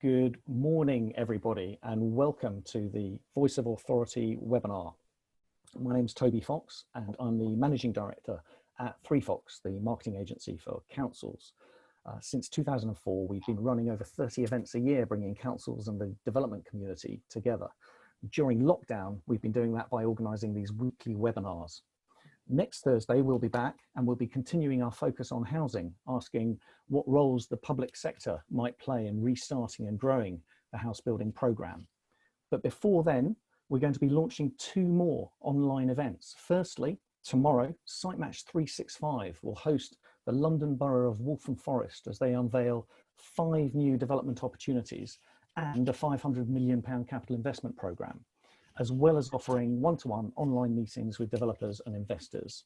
Good morning, everybody, and welcome to the Voice of Authority webinar. My name is Toby Fox, and I'm the Managing Director at 3Fox, the marketing agency for councils. Since 2004, we've been running over 30 events a year, bringing councils and the development community together. During lockdown, we've been doing that by organising these weekly webinars. Next Thursday, we'll be back and we'll be continuing our focus on housing, asking what roles the public sector might play in restarting and growing the house building programme. But before then, we're going to be launching two more online events. Firstly, tomorrow, Sitematch 365 will host the London Borough of Waltham Forest as they unveil 5 new development opportunities and a £500 million capital investment programme, as well as offering one-to-one online meetings with developers and investors.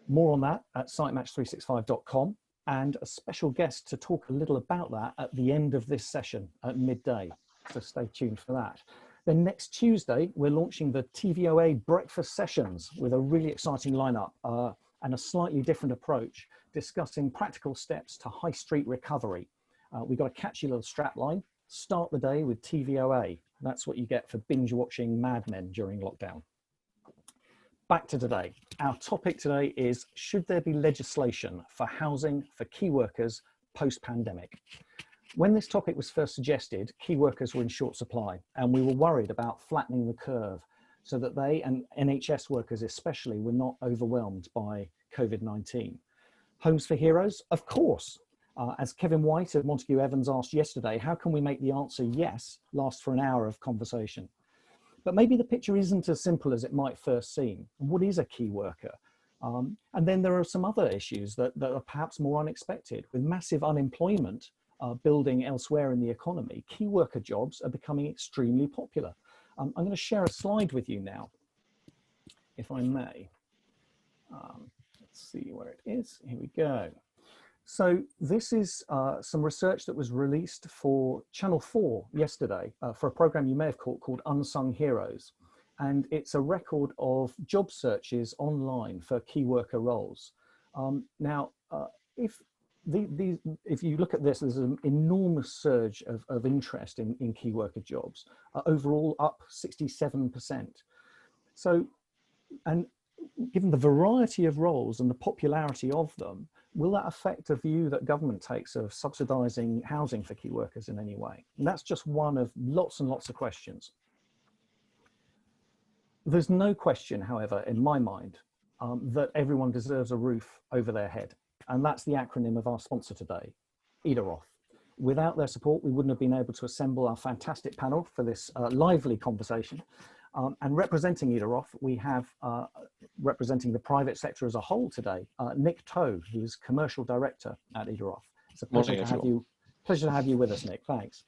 More on that at sitematch365.com, and a special guest to talk a little about that at the end of this session at midday, so stay tuned for that. Then next Tuesday, we're launching the TVOA breakfast sessions with a really exciting lineup and a slightly different approach, discussing practical steps to high street recovery. We've got a catchy little strapline: start the day with TVOA. That's what you get for binge watching Mad Men during lockdown. Back to today. Our topic today is, should there be legislation for housing for key workers post-pandemic? When this topic was first suggested, key workers were in short supply, and we were worried about flattening the curve so that they, and NHS workers especially, were not overwhelmed by COVID-19. Homes for Heroes? Of course. As Kevin White of Montague Evans asked yesterday, how can we make the answer yes last for an hour of conversation? But maybe the picture isn't as simple as it might first seem. What is a key worker? And then there are some other issues that are perhaps more unexpected. With massive unemployment building elsewhere in the economy, key worker jobs are becoming extremely popular. I'm going to share a slide with you now, if I may. Let's see where it is. Here we go. So this is some research that was released for Channel 4 yesterday for a program you may have called Unsung Heroes. And it's a record of job searches online for key worker roles. Now, if you look at this, there's an enormous surge of interest in key worker jobs, overall up 67%. So, and given the variety of roles and the popularity of them, will that affect a view that government takes of subsidising housing for key workers in any way? And that's just one of lots and lots of questions. There's no question, however, in my mind, that everyone deserves a roof over their head. And that's the acronym of our sponsor today, Edaroth. Without their support, we wouldn't have been able to assemble our fantastic panel for this lively conversation. And representing Edaroth, we have, representing the private sector as a whole today, Nick Towe, who is Commercial Director at Edaroth. It's a pleasure to have you with us, Nick, thanks.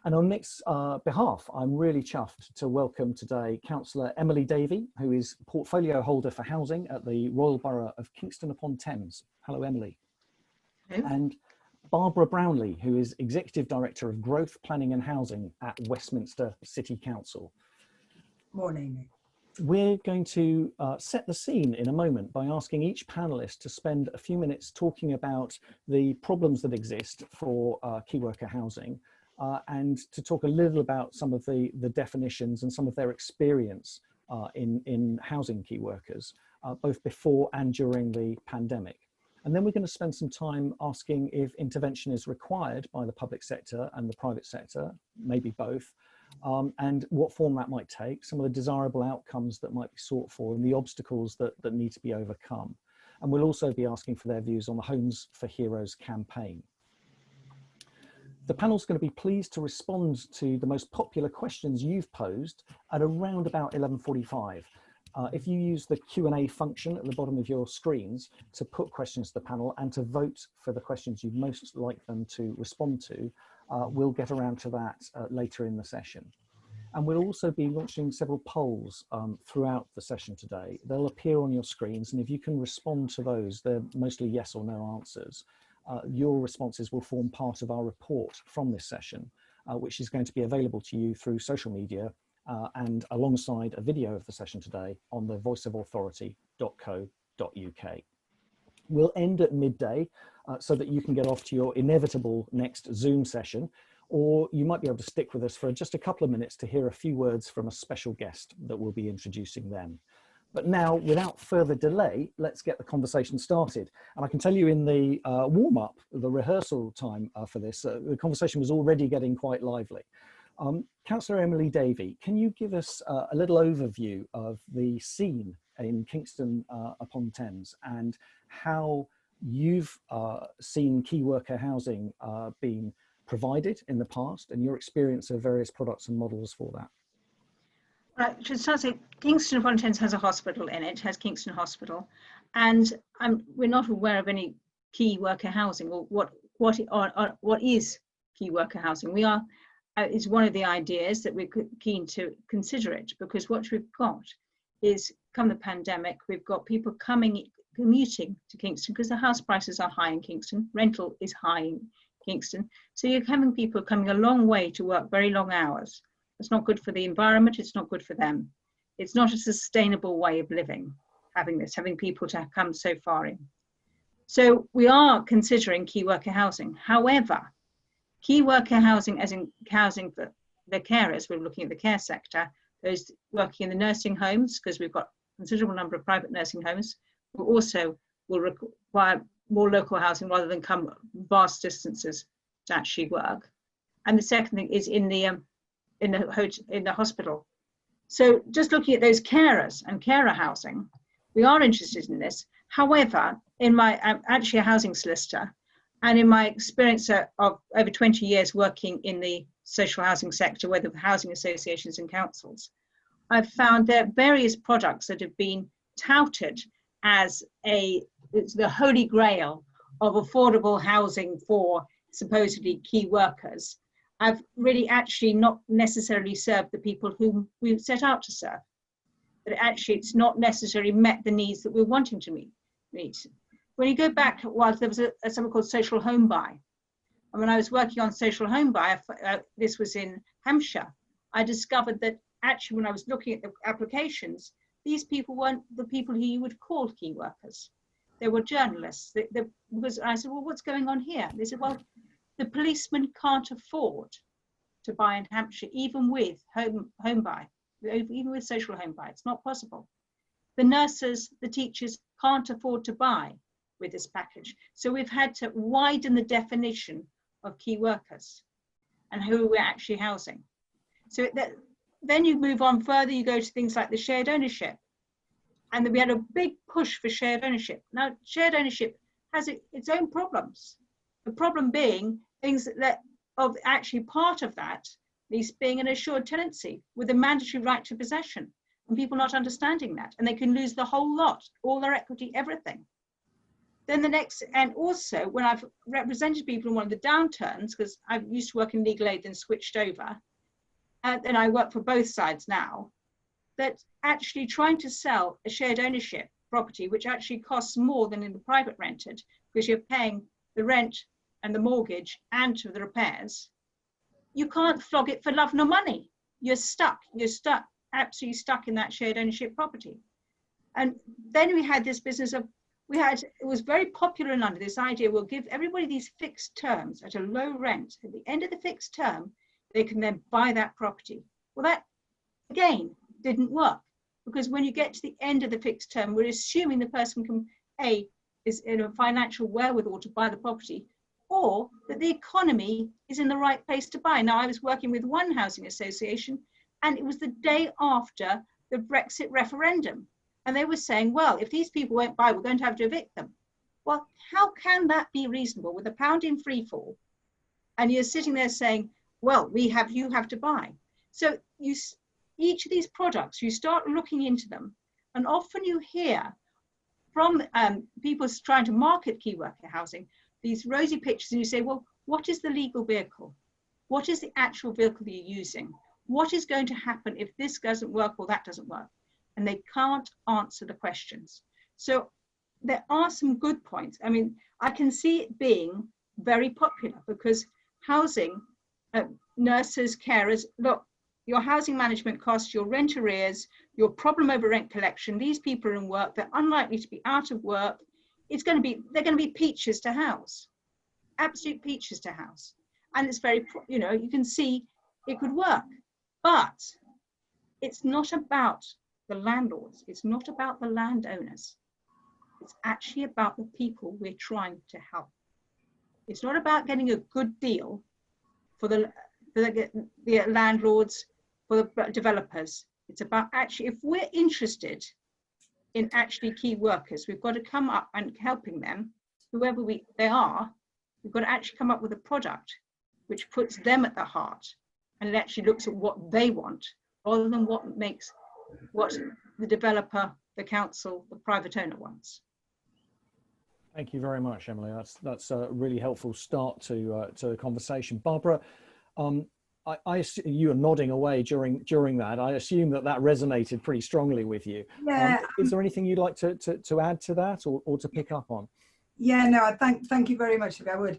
And on Nick's behalf, I'm really chuffed to welcome today Cllr Emily Davey, who is Portfolio Holder for Housing at the Royal Borough of Kingston upon Thames. Hello, Emily. Hello. And Barbara Brownlee, who is Executive Director of Growth, Planning and Housing at Westminster City Council. Morning. We're going to set the scene in a moment by asking each panelist to spend a few minutes talking about the problems that exist for key worker housing and to talk a little about some of the definitions and some of their experience in housing key workers, both before and during the pandemic. And then we're going to spend some time asking if intervention is required by the public sector and the private sector, maybe both, and what form that might take, some of the desirable outcomes that might be sought for, and the obstacles that need to be overcome. And we'll also be asking for their views on the Homes for Heroes campaign. The panel's going to be pleased to respond to the most popular questions you've posed at around about 11:45. If you use the Q&A function at the bottom of your screens to put questions to the panel and to vote for the questions you'd most like them to respond to, we'll get around to that later in the session. And we'll also be launching several polls throughout the session today. They'll appear on your screens, and if you can respond to those, they're mostly yes or no answers. Your responses will form part of our report from this session, which is going to be available to you through social media and alongside a video of the session today on the voiceofauthority.co.uk. We'll end at midday so that you can get off to your inevitable next Zoom session, or you might be able to stick with us for just a couple of minutes to hear a few words from a special guest that we'll be introducing then. But now, without further delay, let's get the conversation started. And I can tell you in the warm-up, the rehearsal time for this, the conversation was already getting quite lively. Cllr Emily Davey, can you give us a little overview of the scene in Kingston upon Thames and how you've seen key worker housing being provided in the past and your experience of various products and models for that? I should start saying Kingston upon Thames has a hospital in it, has Kingston Hospital, and we're not aware of any key worker housing or what is key worker housing. We are. Is one of the ideas that we're keen to consider it, because what we've got is, come the pandemic, we've got people commuting to Kingston because the house prices are high in Kingston, rental is high in Kingston, so you're having people coming a long way to work very long hours. It's not good for the environment, it's not good for them. It's not a sustainable way of living, having people to come so far in. So we are considering key worker housing. However, key worker housing, as in housing for the carers, we're looking at the care sector, those working in the nursing homes, because we've got a considerable number of private nursing homes, who also will require more local housing rather than come vast distances to actually work. And the second thing is in the hospital. So just looking at those carers and carer housing, we are interested in this. However, I'm actually a housing solicitor, and in my experience of over 20 years working in the social housing sector, whether housing associations and councils, I've found there are various products that have been touted as it's the holy grail of affordable housing for supposedly key workers. I've really actually not necessarily served the people whom we set out to serve, but actually it's not necessarily met the needs that we're wanting to meet. When you go back, well, there was something called social home buy. And when I was working on social home buy, this was in Hampshire, I discovered that actually when I was looking at the applications, these people weren't the people who you would call key workers. They were journalists. Because I said, well, what's going on here? They said, well, the policeman can't afford to buy in Hampshire, even with home buy, even with social home buy. It's not possible. The nurses, the teachers can't afford to buy with this package. So we've had to widen the definition of key workers and who we're actually housing. So then you move on further, you go to things like the shared ownership. And then we had a big push for shared ownership. Now, shared ownership has its own problems. The problem being things that of actually part of that, lease being an assured tenancy with a mandatory right to possession, and people not understanding that, and they can lose the whole lot, all their equity, everything. Then the next, and also when I've represented people in one of the downturns, because I used to work in legal aid and switched over, and I work for both sides now, that actually trying to sell a shared ownership property, which actually costs more than in the private rented, because you're paying the rent and the mortgage and to the repairs, you can't flog it for love nor money. You're stuck, absolutely stuck in that shared ownership property. And then we had this business of, it was very popular in London, this idea, we'll give everybody these fixed terms at a low rent. At the end of the fixed term, they can then buy that property. Well, that, again, didn't work, because when you get to the end of the fixed term, we're assuming the person can, is in a financial wherewithal to buy the property, or that the economy is in the right place to buy. Now, I was working with one housing association, and it was the day after the Brexit referendum. And they were saying, well, if these people won't buy, we're going to have to evict them. Well, how can that be reasonable with £1 in free fall? And you're sitting there saying, well, you have to buy. So each of these products, you start looking into them, and often you hear from people trying to market key worker housing, these rosy pictures, and you say, well, what is the legal vehicle? What is the actual vehicle that you're using? What is going to happen if this doesn't work or that doesn't work? And they can't answer the questions. So there are some good points. I mean, I can see it being very popular because housing, nurses, carers, look, your housing management costs, your rent arrears, your problem over rent collection, these people are in work, they're unlikely to be out of work. They're going to be peaches to house, absolute peaches to house. and it's very, you can see it could work. But it's not about the landlords. It's not about the landowners. It's actually about the people we're trying to help. It's not about getting a good deal for the landlords, for the developers. It's about actually, if we're interested in actually key workers, we've got to come up and helping them, whoever they are, we've got to actually come up with a product which puts them at the heart, and it actually looks at what they want rather than what the developer, the council, the private owner wants. Thank you very much, Emily. That's a really helpful start to the conversation. Barbara, I you are nodding away during that. I assume that resonated pretty strongly with you. Yeah. Is there anything you'd like to add to that or to pick up on? Yeah, no, thank you very much, if I would.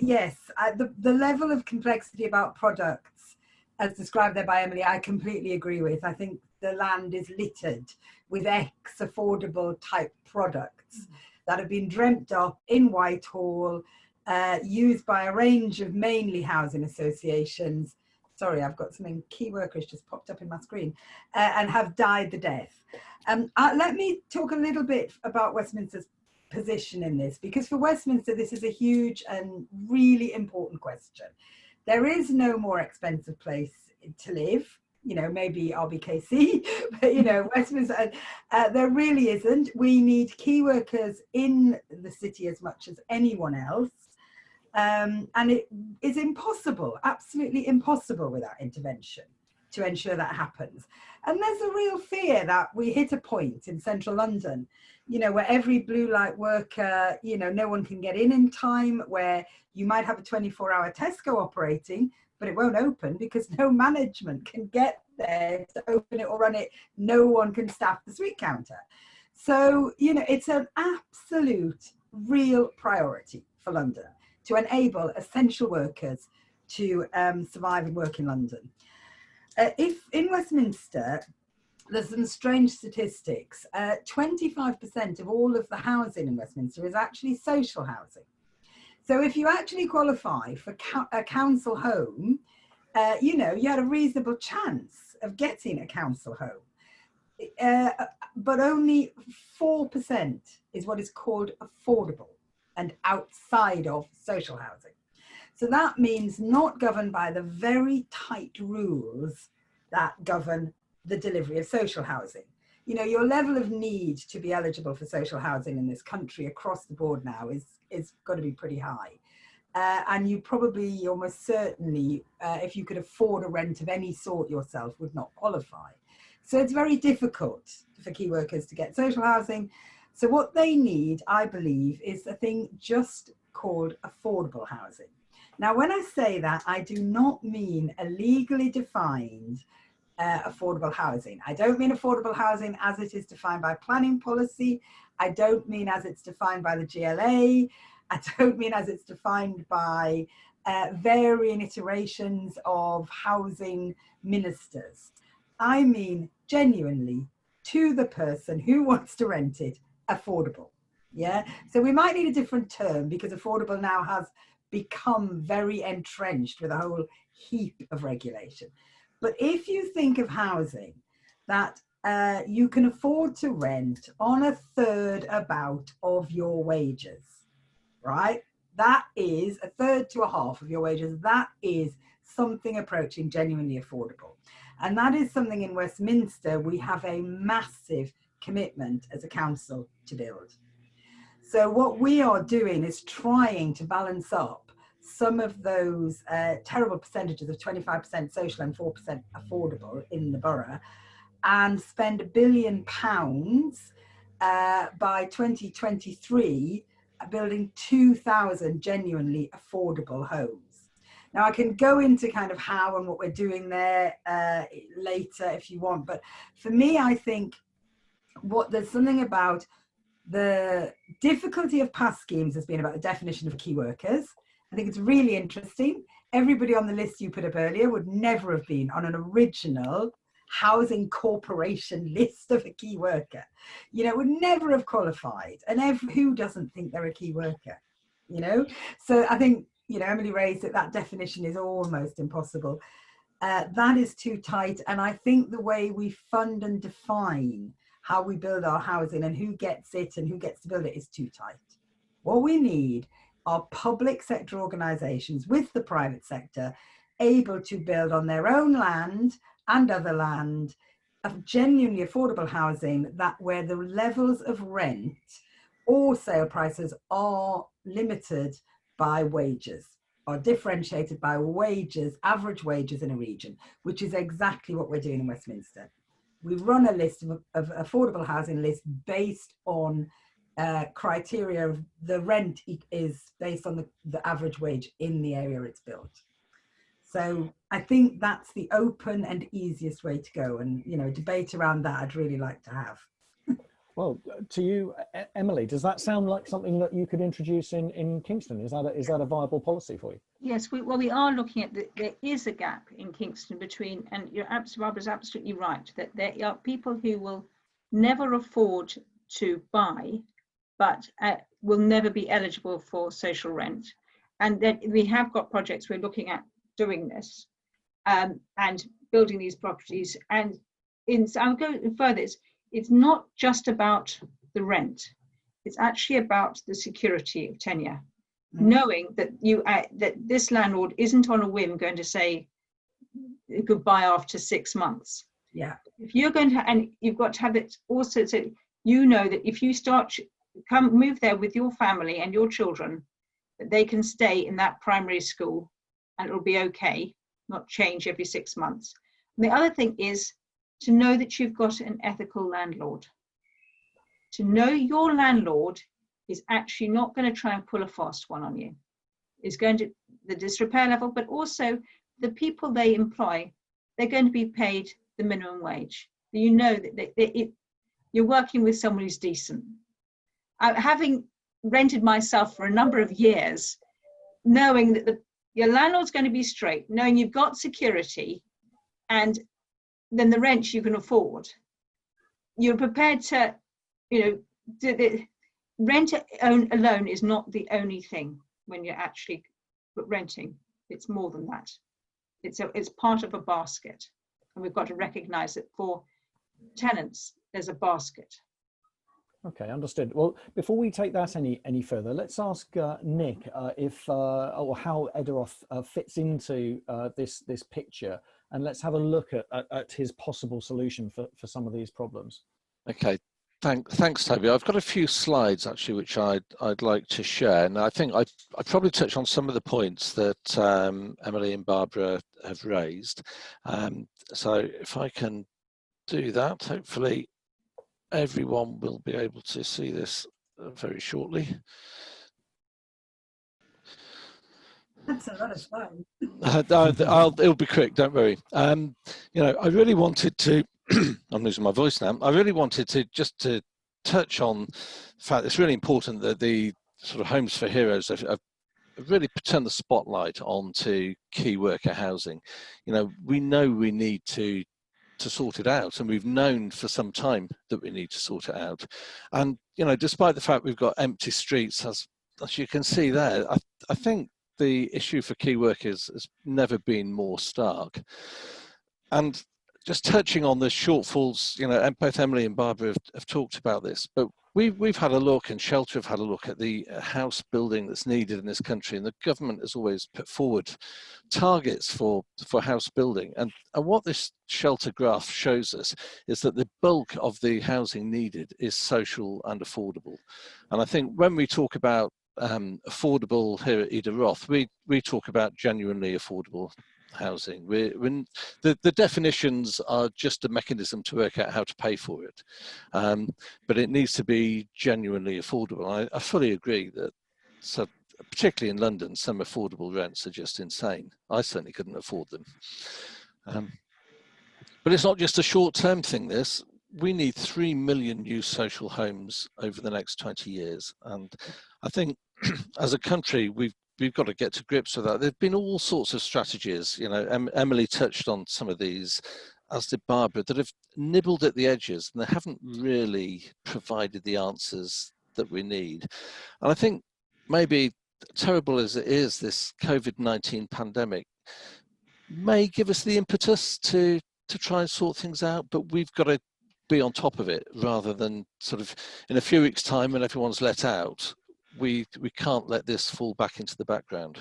Yes, the level of complexity about products, as described there by Emily, I completely agree with. I think the land is littered with affordable type products that have been dreamt up in Whitehall, used by a range of mainly housing associations. Sorry, I've got something, key workers just popped up in my screen, and have died the death. Let me talk a little bit about Westminster's position in this, because for Westminster, this is a huge and really important question. There is no more expensive place to live. Maybe RBKC, but Westminster, there really isn't. We need key workers in the city as much as anyone else. And it is impossible, absolutely impossible without intervention to ensure that happens. And there's a real fear that we hit a point in central London, where every blue light worker, no one can get in time, where you might have a 24-hour Tesco operating, but it won't open because no management can get there to open it or run it. No one can staff the sweet counter. So, it's an absolute real priority for London to enable essential workers to survive and work in London. If in Westminster, there's some strange statistics. 25% of all of the housing in Westminster is actually social housing. So if you actually qualify for a council home, you had a reasonable chance of getting a council home. But only 4% is what is called affordable and outside of social housing. So that means not governed by the very tight rules that govern the delivery of social housing. Your level of need to be eligible for social housing in this country across the board now is got to be pretty high. And you probably, almost certainly, if you could afford a rent of any sort yourself, would not qualify. So it's very difficult for key workers to get social housing. So what they need, I believe, is a thing just called affordable housing. Now, when I say that, I do not mean a legally defined affordable housing. I don't mean affordable housing as it is defined by planning policy. I don't mean as it's defined by the GLA. I don't mean as it's defined by varying iterations of housing ministers. I mean genuinely to the person who wants to rent it, affordable. Yeah. So we might need a different term because affordable now has become very entrenched with a whole heap of regulation. But if you think of housing that you can afford to rent on a third about of your wages, right? That is a third to a half of your wages. That is something approaching genuinely affordable. And that is something in Westminster we have a massive commitment as a council to build. So what we are doing is trying to balance up some of those terrible percentages of 25% social and 4% affordable in the borough and spend £1 billion by 2023 building 2,000 genuinely affordable homes. Now I can go into kind of how and what we're doing there later if you want, but for me I think there's something about the difficulty of past schemes has been about the definition of key workers. I think it's really interesting. Everybody on the list you put up earlier would never have been on an original housing corporation list of a key worker, would never have qualified. And who doesn't think they're a key worker, So I think you know, Emily raised it, that definition is almost impossible. That is too tight. And I think the way we fund and define how we build our housing and who gets it and who gets to build it is too tight. What we need are public sector organisations with the private sector able to build on their own land and other land of genuinely affordable housing, that where the levels of rent or sale prices are limited by wages, are differentiated by wages, average wages in a region, which is exactly what we're doing in Westminster. We run a list of affordable housing list based on criteria of the rent is based on the average wage in the area it's built. So I think that's the open and easiest way to go. And, you know, debate around that I'd really like to have. Well, to you, Emily, does that sound like something that you could introduce in Kingston? Is that a viable policy for you? Yes, we are looking at there is a gap in Kingston between, and Barbara's absolutely right, that there are people who will never afford to buy, but will never be eligible for social rent. And then we have got projects we're looking at doing this and building these properties. And I'll go further. It's not just about the rent. It's actually about the security of tenure. Knowing that that this landlord isn't on a whim going to say goodbye after 6 months. Yeah. If you're going to, and you've got to have it also, so you know that if you move there with your family and your children, that they can stay in that primary school and it'll be okay, not change every 6 months. And the other thing is to know that you've got an ethical landlord. To know your landlord is actually not going to try and pull a fast one on you. It's going to, the disrepair level, but also the people they employ, they're going to be paid the minimum wage. You know that you're working with someone who's decent. Having rented myself for a number of years, knowing that your landlord's going to be straight, knowing you've got security, and then the rent you can afford, you're prepared to, the rent alone is not the only thing when you're actually renting. It's more than that. It's part of a basket, and we've got to recognise that for tenants there's a basket. Okay, understood. Well, before we take that any further, let's ask Nick if or how Edaroth fits into this picture, and let's have a look at his possible solution for some of these problems. Okay, thanks, Toby. I've got a few slides actually which I'd like to share, and I think I probably touch on some of the points that Emily and Barbara have raised. So if I can do that, hopefully everyone will be able to see this very shortly. That's a lot of fun. It'll be quick, don't worry. I really wanted to, I'm losing my voice now. I really wanted to touch on the fact it's really important that the sort of Homes for Heroes have really turned the spotlight onto key worker housing. We know we need to sort it out, and we've known for some time that we need to sort it out. And despite the fact we've got empty streets, as you can see there, I think the issue for key workers has never been more stark. And just touching on the shortfalls, and both Emily and Barbara have talked about this, but we've had a look, and Cllr have had a look at the house building that's needed in this country, and the government has always put forward targets for house building. And what this Cllr graph shows us is that the bulk of the housing needed is social and affordable. And I think when we talk about affordable here at Edaroth, we talk about genuinely affordable housing. The definitions are just a mechanism to work out how to pay for it, but it needs to be genuinely affordable. I fully agree that, particularly in London, some affordable rents are just insane. I certainly couldn't afford them. But it's not just a short-term thing, this. We need 3 million new social homes over the next 20 years. And I think as a country, we've got to get to grips with that. There've been all sorts of strategies. Emily touched on some of these, as did Barbara, that have nibbled at the edges, and they haven't really provided the answers that we need. And I think maybe terrible as it is, this COVID-19 pandemic may give us the impetus to try and sort things out, but we've got to be on top of it rather than sort of in a few weeks' time when everyone's let out. We can't let this fall back into the background.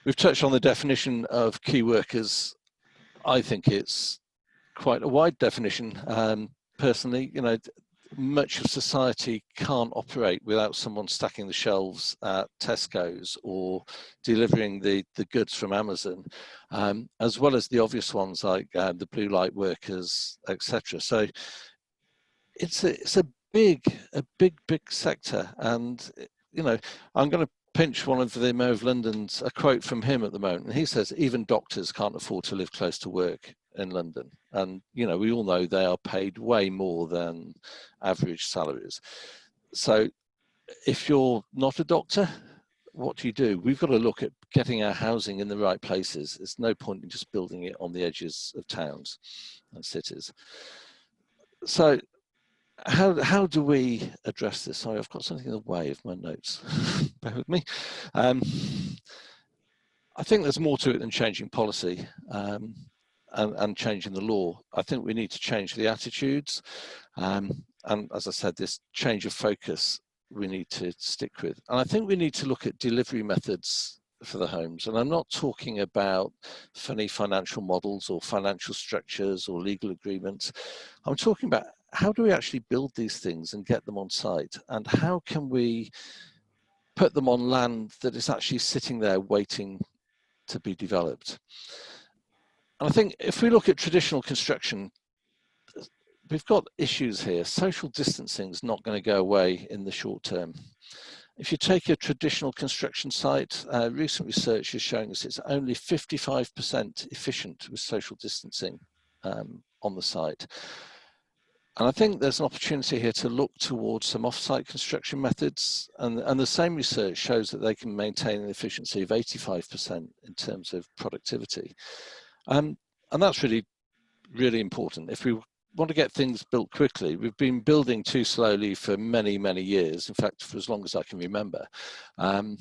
We've touched on the definition of key workers. I think it's quite a wide definition. Personally, you know, much of society can't operate without someone stacking the shelves at Tesco's or delivering the goods from Amazon, as well as the obvious ones like the blue light workers, etc. So it's a big sector, and you know, I'm going to pinch one of the Mayor of London's, a quote from him at the moment, and he says even doctors can't afford to live close to work in London, and you know, we all know they are paid way more than average salaries. So if you're not a doctor, what do? We've got to look at getting our housing in the right places. There's no point in just building it on the edges of towns and cities. So how do we address this? Sorry, I've got something in the way of my notes. Bear with me. I think there's more to it than changing policy and changing the law. I think we need to change the attitudes. And as I said, this change of focus we need to stick with. And I think we need to look at delivery methods for the homes. And I'm not talking about funny financial models or financial structures or legal agreements. I'm talking about how do we actually build these things and get them on site? And how can we put them on land that is actually sitting there waiting to be developed? And I think if we look at traditional construction, we've got issues here. Social distancing is not going to go away in the short term. If you take a traditional construction site, recent research is showing us it's only 55% efficient with social distancing on the site. And I think there's an opportunity here to look towards some off-site construction methods, and the same research shows that they can maintain an efficiency of 85% in terms of productivity. And that's really, really important. If we want to get things built quickly, we've been building too slowly for many, many years, in fact, for as long as I can remember. And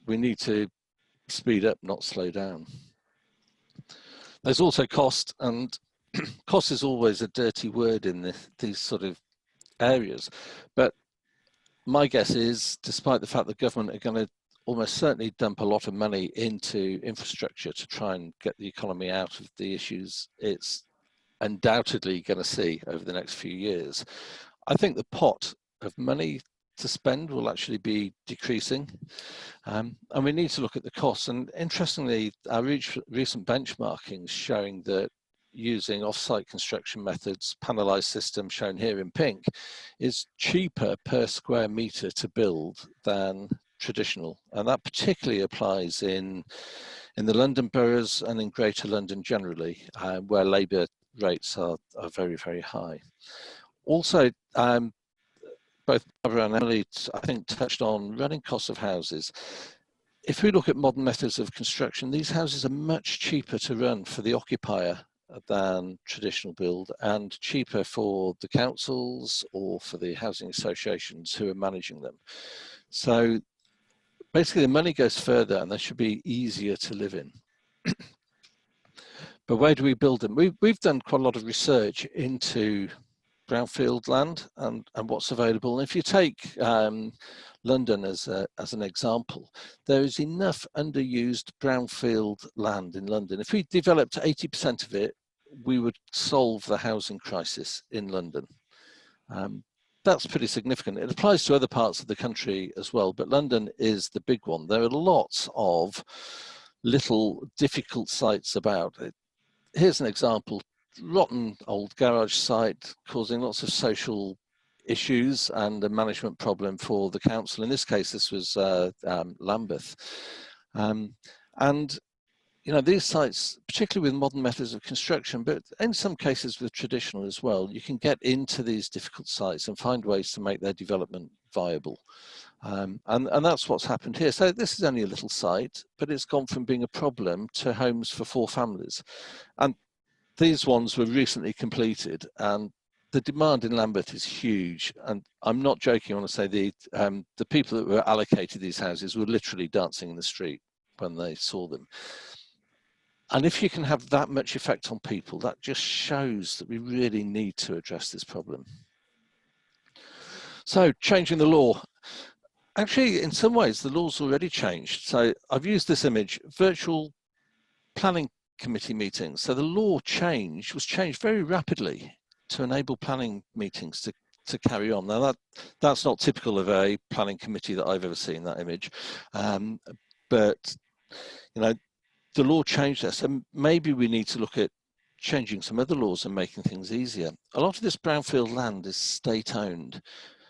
we need to speed up, not slow down. There's also cost, and cost is always a dirty word in these sort of areas, but my guess is, despite the fact that government are going to almost certainly dump a lot of money into infrastructure to try and get the economy out of the issues it's undoubtedly going to see over the next few years, I think the pot of money to spend will actually be decreasing, and we need to look at the costs. And interestingly, our recent benchmarking showing that using off-site construction methods, panelized system shown here in pink, is cheaper per square meter to build than traditional. And that particularly applies in the London boroughs and in Greater London generally, where labour rates are very, very high. Also, both Barbara and Emily, I think, touched on running costs of houses. If we look at modern methods of construction, these houses are much cheaper to run for the occupier than traditional build, and cheaper for the councils or for the housing associations who are managing them. So basically the money goes further and they should be easier to live in. But where do we build them? We've done quite a lot of research into brownfield land and what's available. And if you take London as an example, there is enough underused brownfield land in London. If we developed 80% of it, we would solve the housing crisis in London. That's pretty significant. It applies to other parts of the country as well, but London is the big one. There are lots of little difficult sites about. Here's an example: rotten old garage site causing lots of social issues and a management problem for the council. In this case, this was Lambeth. And you know, these sites, particularly with modern methods of construction, but in some cases with traditional as well, you can get into these difficult sites and find ways to make their development viable. And that's what's happened here. So this is only a little site, but it's gone from being a problem to homes for 4 families. And these ones were recently completed, and the demand in Lambeth is huge, and I'm not joking when I say the people that were allocated these houses were literally dancing in the street when they saw them. And if you can have that much effect on people, that just shows that we really need to address this problem. So, changing the law. Actually, in some ways, the law's already changed. So I've used this image, virtual planning committee meetings. So the law was changed very rapidly to enable planning meetings to carry on. Now that's not typical of a planning committee that I've ever seen, that image. But, you know, the law changed this, and maybe we need to look at changing some other laws and making things easier. A lot of this brownfield land is state-owned.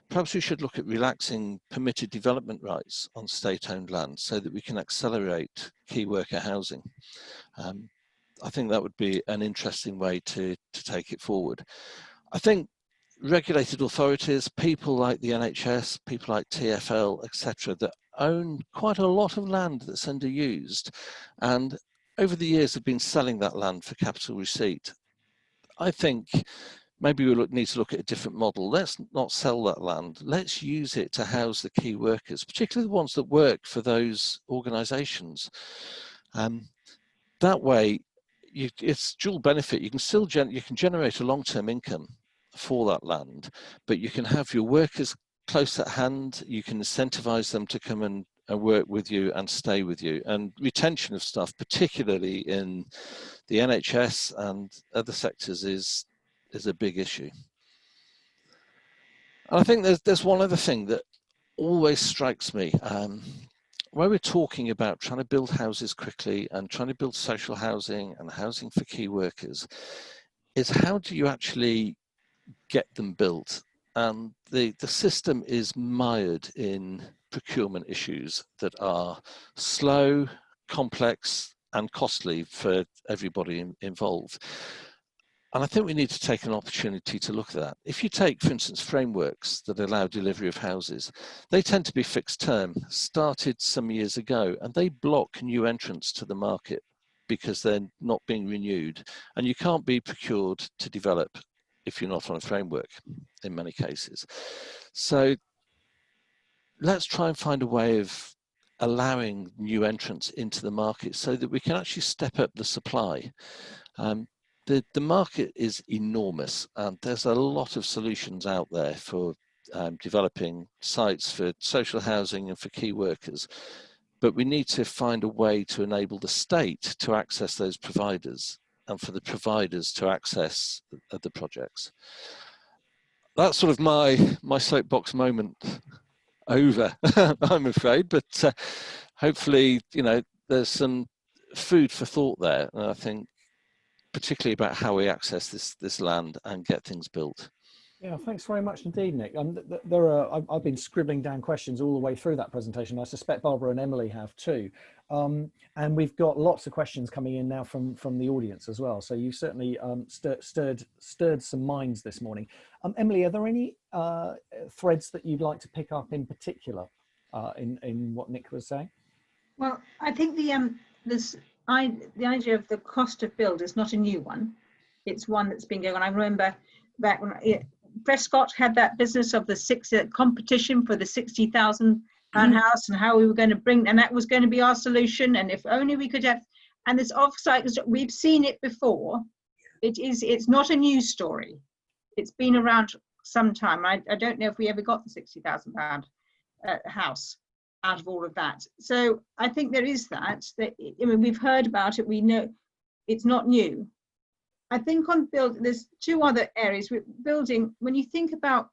Perhaps we should look at relaxing permitted development rights on state-owned land so that we can accelerate key worker housing. I think that would be an interesting way to take it forward. I think regulated authorities, people like the NHS, people like TfL, etc., that own quite a lot of land that's underused, and over the years have been selling that land for capital receipt. I think maybe we need to look at a different model. Let's not sell that land. Let's use it to house the key workers, particularly the ones that work for those organisations. That way, it's dual benefit. You can still generate a long-term income for that land, but you can have your workers close at hand. You can incentivise them to come and work with you and stay with you. And retention of staff, particularly in the NHS and other sectors, is a big issue. And I think there's one other thing that always strikes me. Where we're talking about trying to build houses quickly and trying to build social housing and housing for key workers, is how do you actually get them built? And the system is mired in procurement issues that are slow, complex, and costly for everybody involved. And I think we need to take an opportunity to look at that. If you take, for instance, frameworks that allow delivery of houses, they tend to be fixed term, started some years ago, and they block new entrants to the market because they're not being renewed. And you can't be procured to develop if you're not on a framework in many cases. So let's try and find a way of allowing new entrants into the market so that we can actually step up the supply. The market is enormous, and there's a lot of solutions out there for developing sites for social housing and for key workers. But we need to find a way to enable the state to access those providers and for the providers to access the projects. That's sort of my soapbox moment over, I'm afraid, but hopefully, you know, there's some food for thought there. And I think particularly about how we access this land and get things built. Yeah, thanks very much indeed, Nick. I've been scribbling down questions all the way through that presentation. I suspect Barbara and Emily have too. And we've got lots of questions coming in now from the audience as well. So you certainly stirred some minds this morning. Emily, are there any threads that you'd like to pick up in particular in what Nick was saying? Well, I think the idea of the cost of build is not a new one. It's one that's been going on. I remember back when Prescott had that business of the competition for the £60,000 house and how we were going to bring, and that was going to be our solution. And if only we could have, and this offsite, we've seen it before. It's not a new story. It's been around some time. I don't know if we ever got the £60,000 house out of all of that. So I think there is that, I mean, we've heard about it, we know it's not new. I think on build, there's two other areas with building. When you think about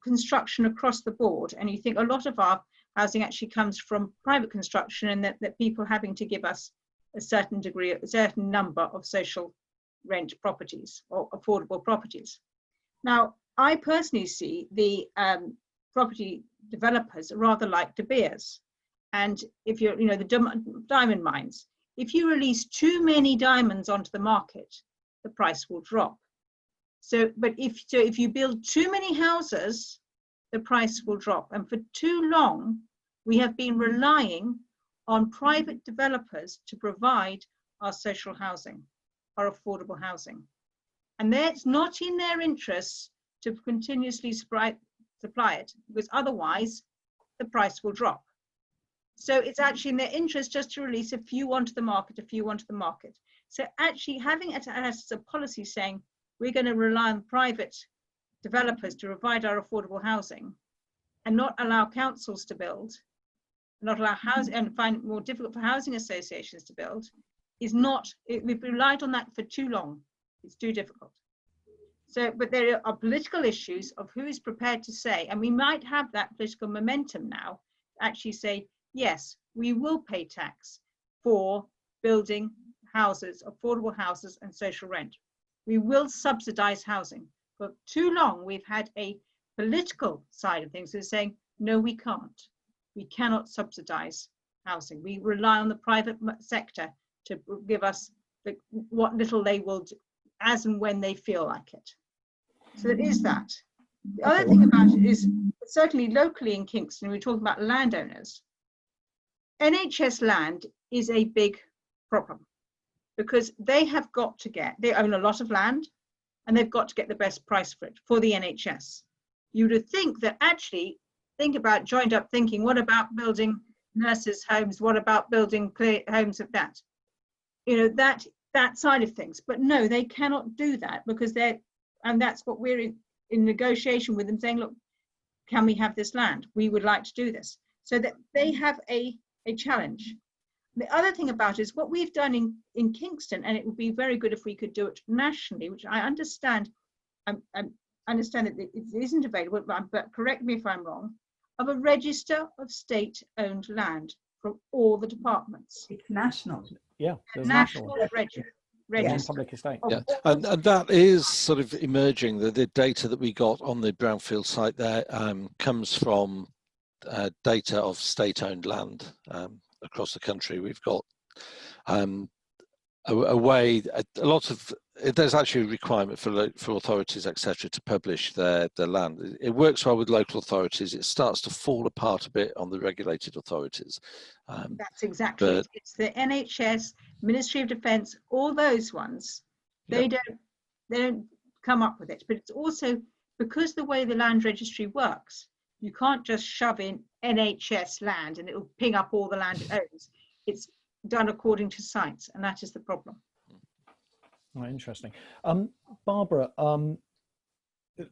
construction across the board, and you think a lot of our housing actually comes from private construction, and that people having to give us a certain degree, a certain number of social rent properties or affordable properties. Now, I personally see the property developers rather like De Beers, and if you're, you know, the diamond mines, if you release too many diamonds onto the market, the price will drop. So, but if you build too many houses, the price will drop. And for too long, we have been relying on private developers to provide our social housing, our affordable housing. And it's not in their interests to continuously supply it, because otherwise the price will drop. So it's actually in their interest just to release a few onto the market, So actually having it as a policy saying we're going to rely on private developers to provide our affordable housing and not allow councils to build, not allow housing, and find it more difficult for housing associations to build, is not, we've relied on that for too long. It's too difficult. So, but there are political issues of who is prepared to say, and we might have that political momentum now, to actually say, yes, we will pay tax for building houses, affordable houses and social rent. We will subsidize housing. For too long, we've had a political side of things who's saying, no, we can't. We cannot subsidize housing. We rely on the private sector to give us what little they will do, as and when they feel like it. So it is that. The other thing about it is, certainly locally in Kingston, we're talking about landowners. NHS land is a big problem because they own a lot of land and they've got to get the best price for it, for the NHS. You would think that actually, think about joined up thinking, what about building nurses' homes? What about building homes of that? You know, that side of things. But no, they cannot do that because and that's what we're in negotiation with them saying, look, can we have this land? We would like to do this. So that they have a challenge. The other thing about it is what we've done in Kingston, and it would be very good if we could do it nationally, which I understand, I understand that it isn't available, but correct me if I'm wrong, of a register of state-owned land from all the departments. It's national. Yeah, National register. Public estate. Yeah, and that is sort of emerging. The data that we got on the brownfield site there comes from data of state-owned land across the country. We've got there's actually a requirement for authorities, etc., to publish their land. It works well with local authorities. It starts to fall apart a bit on the regulated authorities. That's exactly it. It's the NHS, Ministry of Defence, all those ones. They don't come up with it. But it's also because the way the land registry works, you can't just shove in NHS land and it will ping up all the land it owns. It's done according to sites, and that is the problem. Oh, interesting. Barbara, I'm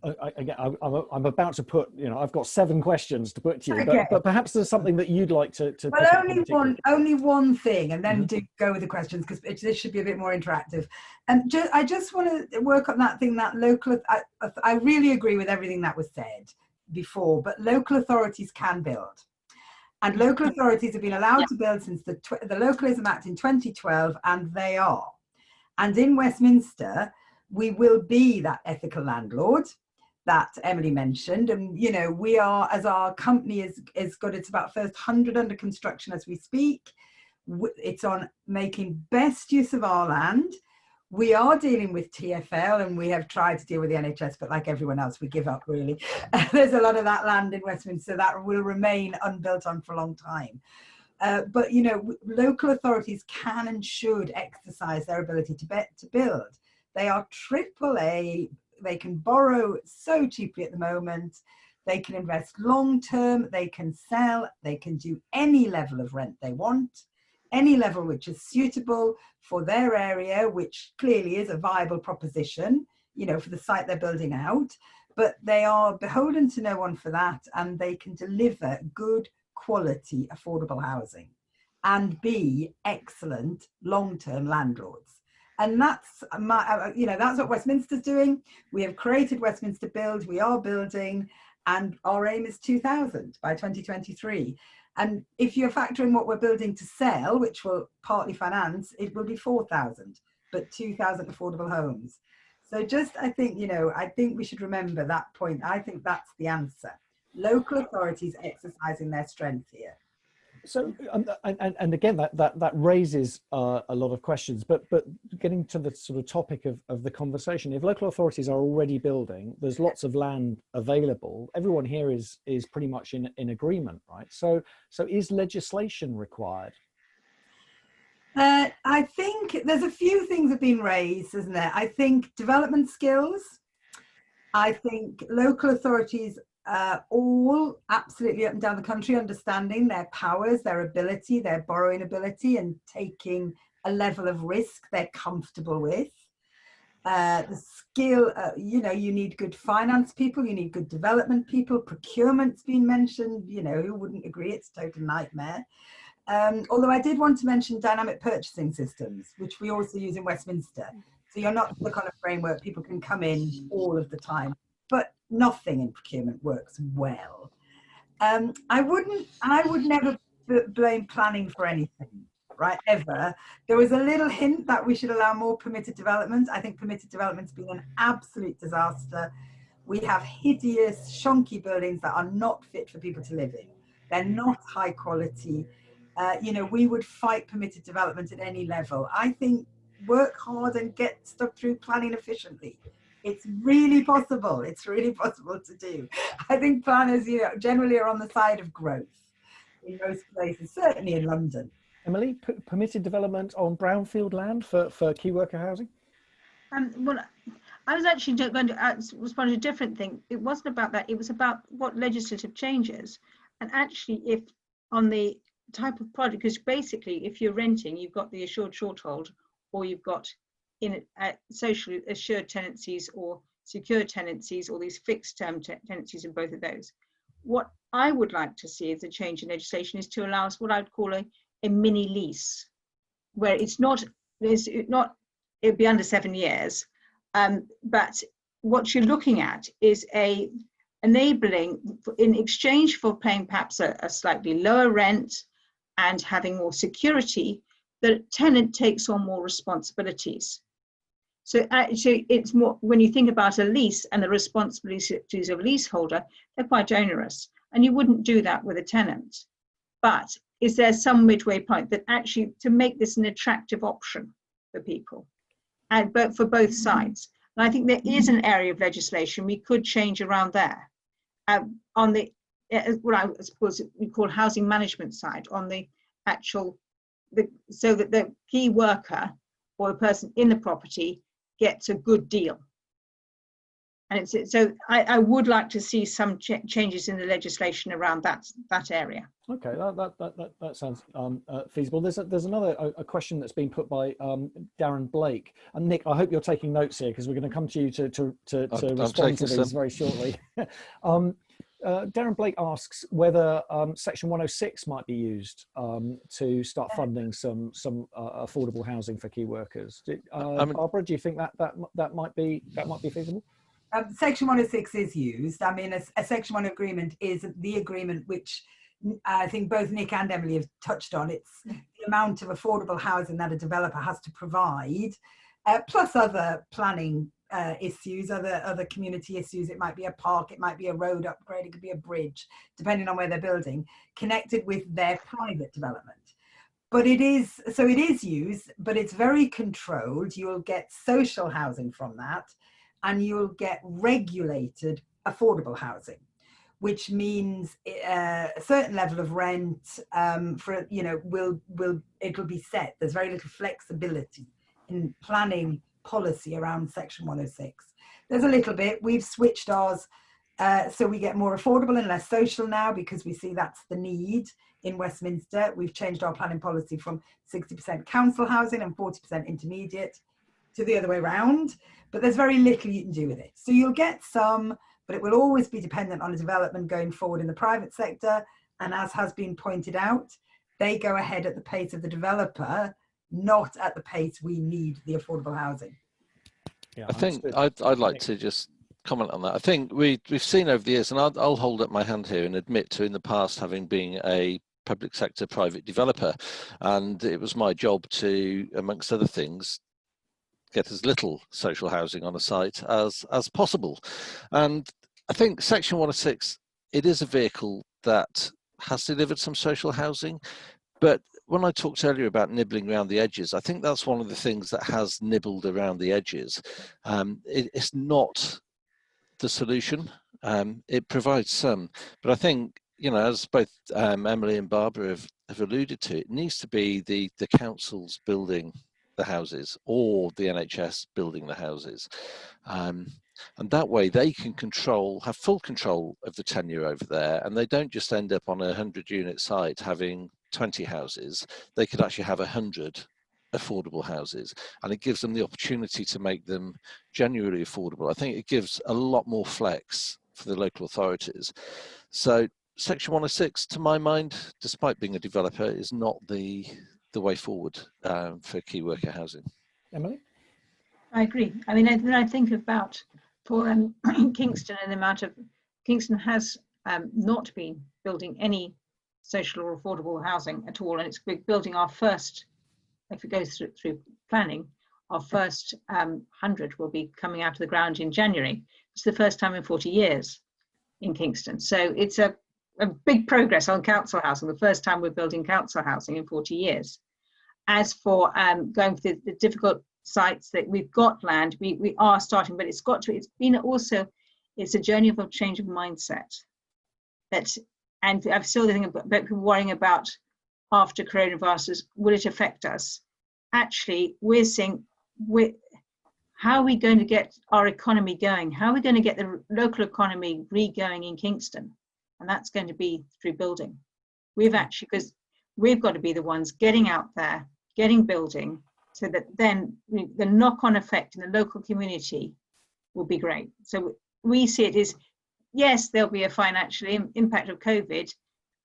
about to put, I've got 7 questions to put to you, okay. but perhaps there's something that you'd like to well, only one thing, and then do go with the questions, because this should be a bit more interactive. And I just want to work on that thing, that local, I really agree with everything that was said before, but local authorities can build. And local authorities have been allowed to build since the Localism Act in 2012, and they are. And in Westminster, we will be that ethical landlord that Emily mentioned. And, we are, as our company is got its about first 100 under construction as we speak. It's on making best use of our land. We are dealing with TfL, and we have tried to deal with the NHS, but like everyone else, we give up, really. There's a lot of that land in Westminster that will remain unbuilt on for a long time. But, local authorities can and should exercise their ability to build. They are AAA. They can borrow so cheaply at the moment. They can invest long-term. They can sell. They can do any level of rent they want, any level which is suitable for their area, which clearly is a viable proposition, for the site they're building out. But they are beholden to no one for that, and they can deliver good quality affordable housing and be excellent long-term landlords. And that's that's what Westminster's doing. We have created Westminster Build. We are building, and our aim is 2,000 by 2023. And if you're factoring what we're building to sell, which will partly finance, it will be 4,000, but 2,000 affordable homes. So I think we should remember that point. I think that's the answer. Local authorities exercising their strength here. So, and again, that raises a lot of questions, but getting to the sort of topic of the conversation, if local authorities are already building, there's lots of land available, everyone here is pretty much in agreement, right? So is legislation required? I think there's a few things have been raised, isn't there? I think development skills. I think local authorities all absolutely up and down the country understanding their powers, their ability, their borrowing ability, and taking a level of risk they're comfortable with. The skill, you know, you need good finance people, you need good development people. Procurement's been mentioned, you know, who wouldn't agree? It's a total nightmare. Although I did want to mention dynamic purchasing systems, which we also use in Westminster. So you're not the kind of framework people can come in all of the time, but nothing in procurement works well. I would never blame planning for anything, right, ever. There was a little hint that we should allow more permitted development. I think permitted development's been an absolute disaster. We have hideous, shonky buildings that are not fit for people to live in. They're not high quality. You know, we would fight permitted development at any level. I think work hard and get stuff through planning efficiently. It's really possible. It's really possible to do. I think planners, you know, generally are on the side of growth in most places, certainly in London. Emily, permitted development on brownfield land for key worker housing? Well, I was actually going to respond to a different thing. It wasn't about that. It was about what legislative changes. And actually, if on the type of project, because basically, if you're renting, you've got the assured shorthold, or you've got in socially assured tenancies or secure tenancies, or these fixed term tenancies in both of those. What I would like to see as a change in legislation is to allow us what I'd call a mini lease, where it'd be under 7 years, but what you're looking at is a enabling, in exchange for paying perhaps a slightly lower rent and having more security, the tenant takes on more responsibilities. So actually, it's more, when you think about a lease and the responsibilities of a leaseholder, they're quite onerous, and you wouldn't do that with a tenant. But is there some midway point that actually to make this an attractive option for people, and but for both sides? And I think there is an area of legislation we could change around there, on the what I suppose we call housing management side, on the actual, so that the key worker or the person in the property gets a good deal. And it's, so I would like to see some changes in the legislation around that area. Okay, that sounds feasible. There's another question that's been put by Darren Blake. And Nick, I hope you're taking notes here, because we're going to come to you to respond to these very shortly. Darren Blake asks whether Section 106 might be used to start funding some affordable housing for key workers. Barbara, do you think that might be feasible? Section 106 is used. I mean, a Section 1 agreement is the agreement which I think both Nick and Emily have touched on. It's the amount of affordable housing that a developer has to provide, plus other planning issues, other community issues. It might be a park, it might be a road upgrade, it could be a bridge, depending on where they're building, connected with their private development. But it is used, but it's very controlled. You'll get social housing from that, and you'll get regulated affordable housing, which means a certain level of rent for, you know, it'll be set. There's very little flexibility in planning policy around Section 106. There's a little bit. We've switched ours so we get more affordable and less social now, because we see that's the need in Westminster. We've changed our planning policy from 60% council housing and 40% intermediate to the other way around, but there's very little you can do with it. So you'll get some, but it will always be dependent on a development going forward in the private sector. And as has been pointed out, they go ahead at the pace of the developer, not at the pace we need the affordable housing. Yeah, I think I'd like to just comment on that. I think we've seen over the years, and I'll hold up my hand here and admit to in the past having been a public sector private developer, and it was my job to, amongst other things, get as little social housing on a site as possible. And I think Section 106, it is a vehicle that has delivered some social housing, but when I talked earlier about nibbling around the edges, I think that's one of the things that has nibbled around the edges. It's not the solution. It provides some, but I think, you know, as both Emily and Barbara have alluded to, it needs to be the councils building the houses or the NHS building the houses. And that way they can have full control of the tenure over there, and they don't just end up on a 100-unit site having 20 houses. They could actually have 100 affordable houses, and it gives them the opportunity to make them genuinely affordable. I think it gives a lot more flex for the local authorities. So Section 106, to my mind, despite being a developer, is not the way forward for key worker housing. Emily? I agree. I mean, when I think about for Kingston and the amount of, Kingston has not been building any social or affordable housing at all, and it's building our first, if it goes through planning, our first 100 will be coming out of the ground in January. It's the first time in 40 years in Kingston. So it's a big progress on council housing, the first time we're building council housing in 40 years. As for going for the difficult sites that we've got land, we are starting, but it's a journey of a change of mindset. And I'm still thinking about people worrying about after coronavirus, will it affect us? Actually, we're seeing, how are we going to get our economy going? How are we going to get the local economy re-going in Kingston? And that's going to be through building. Because we've got to be the ones getting out there, getting building, so that then the knock-on effect in the local community will be great. So we see it as, yes, there'll be a financial impact of COVID,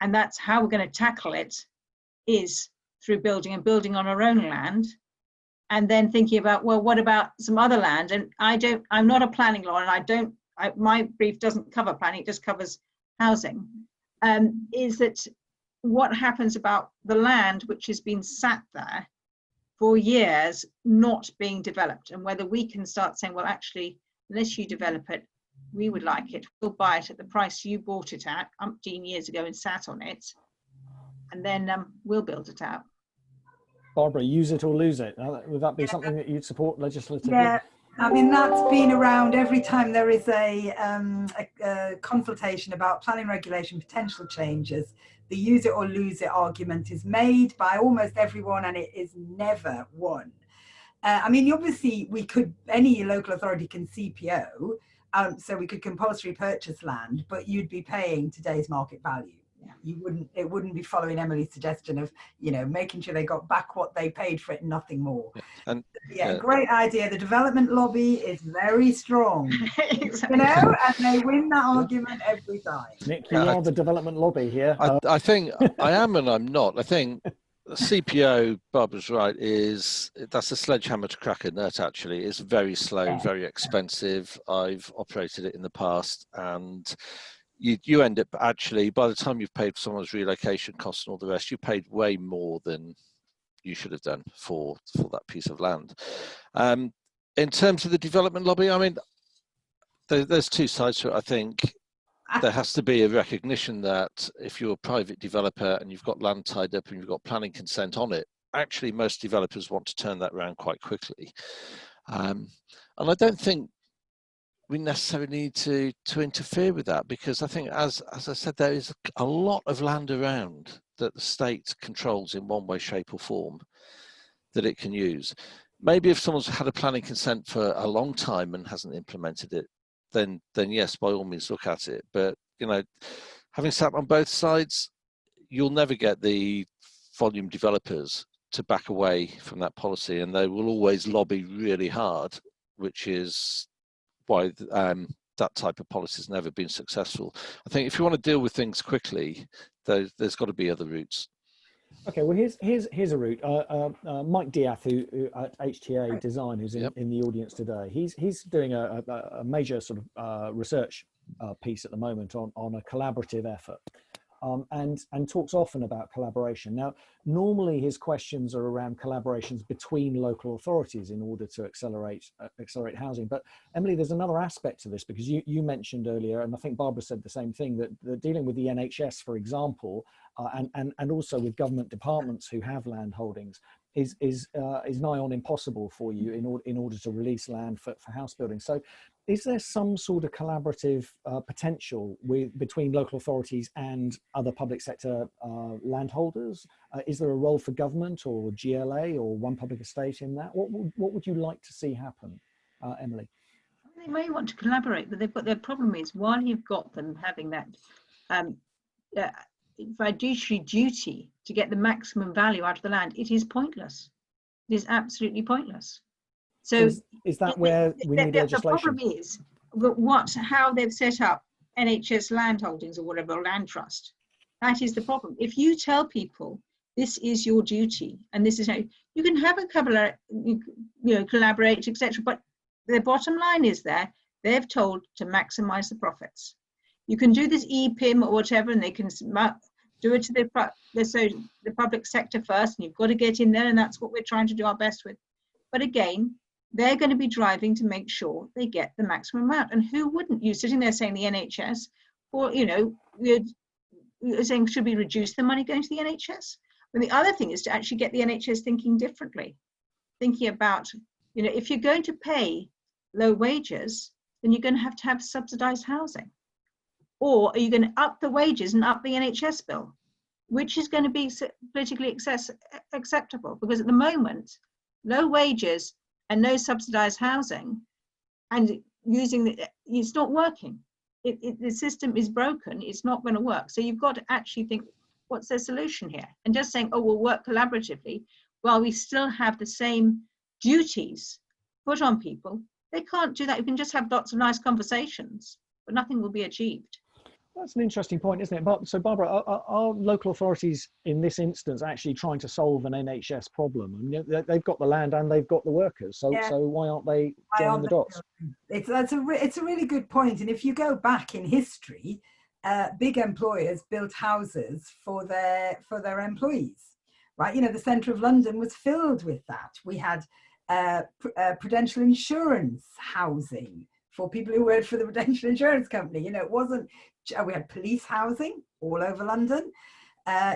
and that's how we're going to tackle it, is through building and building on our own land, and then thinking about, well, what about some other land? And I'm not a planning lawyer, and my brief doesn't cover planning, it just covers housing. Is that what happens about the land which has been sat there for years not being developed, and whether we can start saying, well, actually, unless you develop it, we would like it, we'll buy it at the price you bought it at umpteen years ago and sat on it, and then we'll build it out. Barbara, use it or lose it. Would that be something that you'd support legislatively? Yeah, I mean, that's been around every time there is a consultation about planning regulation potential changes. The use it or lose it argument is made by almost everyone, and it is never won. I mean, obviously, any local authority can CPO, so we could compulsory purchase land, but you'd be paying today's market value. It wouldn't be following Emily's suggestion of, making sure they got back what they paid for it and nothing more. And great idea. The development lobby is very strong. Exactly. And they win that argument every time. Nick, you are the development lobby here. I think I am and I'm not. I think CPO, Barbara's right, that's a sledgehammer to crack a nut. Actually, it's very slow, very expensive. I've operated it in the past, and you end up actually, by the time you've paid for someone's relocation costs and all the rest, you paid way more than you should have done for that piece of land. In terms of the development lobby, I mean, there's two sides to it. I think there has to be a recognition that if you're a private developer and you've got land tied up and you've got planning consent on it, actually most developers want to turn that around quite quickly. And I don't think we necessarily need to interfere with that, because I think, as I said, there is a lot of land around that the state controls in one way, shape or form that it can use. Maybe if someone's had a planning consent for a long time and hasn't implemented it, then yes, by all means look at it. But, having sat on both sides, you'll never get the volume developers to back away from that policy, and they will always lobby really hard, which is why that type of policy has never been successful. I think if you want to deal with things quickly, there's got to be other routes. Okay, well, here's a route. Mike Diath, who at HTA Design, who's in the audience today, he's doing a major sort of research piece at the moment on a collaborative effort. And talks often about collaboration. Now, normally his questions are around collaborations between local authorities in order to accelerate housing. But Emily, there's another aspect to this, because you mentioned earlier, and I think Barbara said the same thing, that dealing with the NHS, for example, and also with government departments who have land holdings is nigh on impossible for you in order to release land for house building. So is there some sort of collaborative potential between local authorities and other public sector landholders? Is there a role for government or GLA or one public estate in that? What would you like to see happen, Emily? They may want to collaborate, but their problem is, while you've got them having that fiduciary duty to get the maximum value out of the land, it is pointless. It is absolutely pointless. So is that where we need legislation? The problem is how they've set up NHS land holdings or whatever, or land trust. That is the problem. If you tell people this is your duty and this is how you can have a couple of, collaborate, etc. But the bottom line is they've told to maximize the profits. You can do this EPIM or whatever, and they can do it to the public sector first, and you've got to get in there, and that's what we're trying to do our best with. But again, they're going to be driving to make sure they get the maximum amount. And who wouldn't? You sitting there saying the NHS, or you're saying, should we reduce the money going to the NHS? And the other thing is to actually get the NHS thinking differently, thinking about, if you're going to pay low wages, then you're going to have subsidised housing. Or are you going to up the wages and up the NHS bill? Which is going to be politically acceptable? Because at the moment, low wages and no subsidised housing, and it's not working. The system is broken. It's not going to work. So you've got to actually think, what's the solution here? And just saying, oh, we'll work collaboratively, while we still have the same duties put on people. They can't do that. You can just have lots of nice conversations, but nothing will be achieved. That's an interesting point, isn't it? So Barbara, are local authorities in this instance actually trying to solve an NHS problem? I mean, they've got the land and they've got the workers, so why aren't they joining the dots? It's a really good point. And if you go back in history, big employers built houses for their employees, right? The centre of London was filled with that. We had prudential insurance housing for people who worked for the prudential insurance company. It wasn't. We had police housing all over London,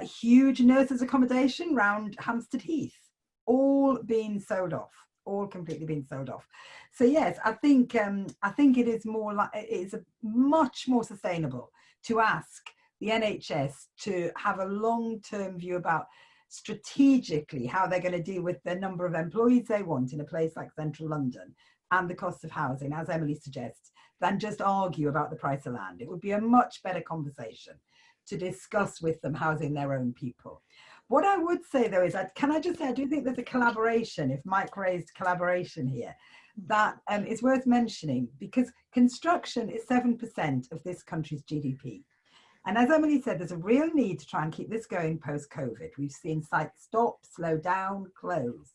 huge nurses' accommodation round Hampstead Heath, all being sold off, all completely being sold off. So yes, I think it is much more sustainable to ask the NHS to have a long-term view about strategically how they're going to deal with the number of employees they want in a place like central London and the cost of housing, as Emily suggests, than just argue about the price of land. It would be a much better conversation to discuss with them housing their own people. What I would say though is, can I just say, I do think there's a collaboration, if Mike raised collaboration here, that is worth mentioning, because construction is 7% of this country's GDP. And as Emily said, there's a real need to try and keep this going post-COVID. We've seen sites stop, slow down, close.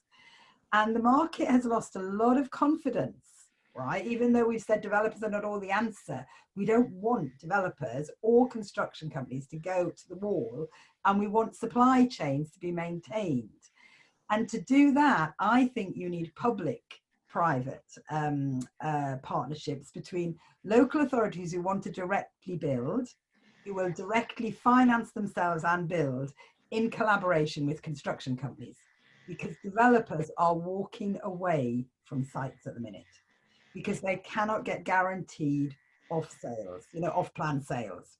And the market has lost a lot of confidence, right? Even though we've said developers are not all the answer, we don't want developers or construction companies to go to the wall, and we want supply chains to be maintained. And to do that, I think you need public-private partnerships between local authorities who want to directly build, who will directly finance themselves and build in collaboration with construction companies, because developers are walking away from sites at the minute because they cannot get guaranteed off sales, off-plan sales.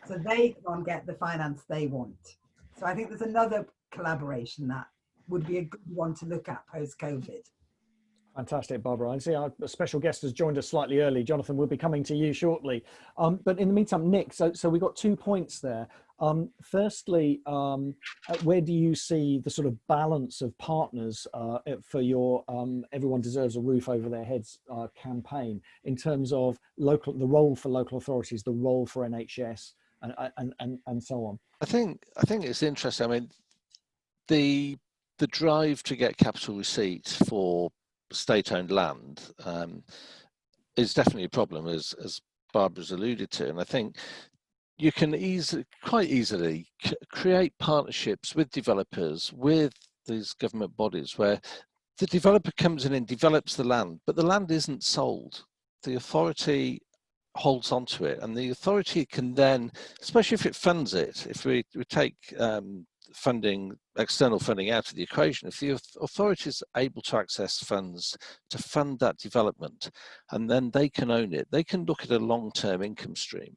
So they can't get the finance they want. So I think there's another collaboration that would be a good one to look at post-COVID. Fantastic, Barbara. I see our special guest has joined us slightly early. Jonathan, we'll be coming to you shortly. But in the meantime, Nick, so we've got 2 points there. Firstly, where do you see the sort of balance of partners for your Everyone Deserves a Roof Over Their Heads campaign, in terms of the role for local authorities, the role for NHS, and so on? I think it's interesting. I mean, the drive to get capital receipts for state-owned land is definitely a problem, as Barbara's alluded to, and I think you can quite easily create partnerships with developers, with these government bodies, where the developer comes in and develops the land, but the land isn't sold. The authority holds onto it, and the authority can then, especially if it funds it, if we take funding, external funding out of the equation, if the authority is able to access funds to fund that development, and then they can own it, they can look at a long-term income stream.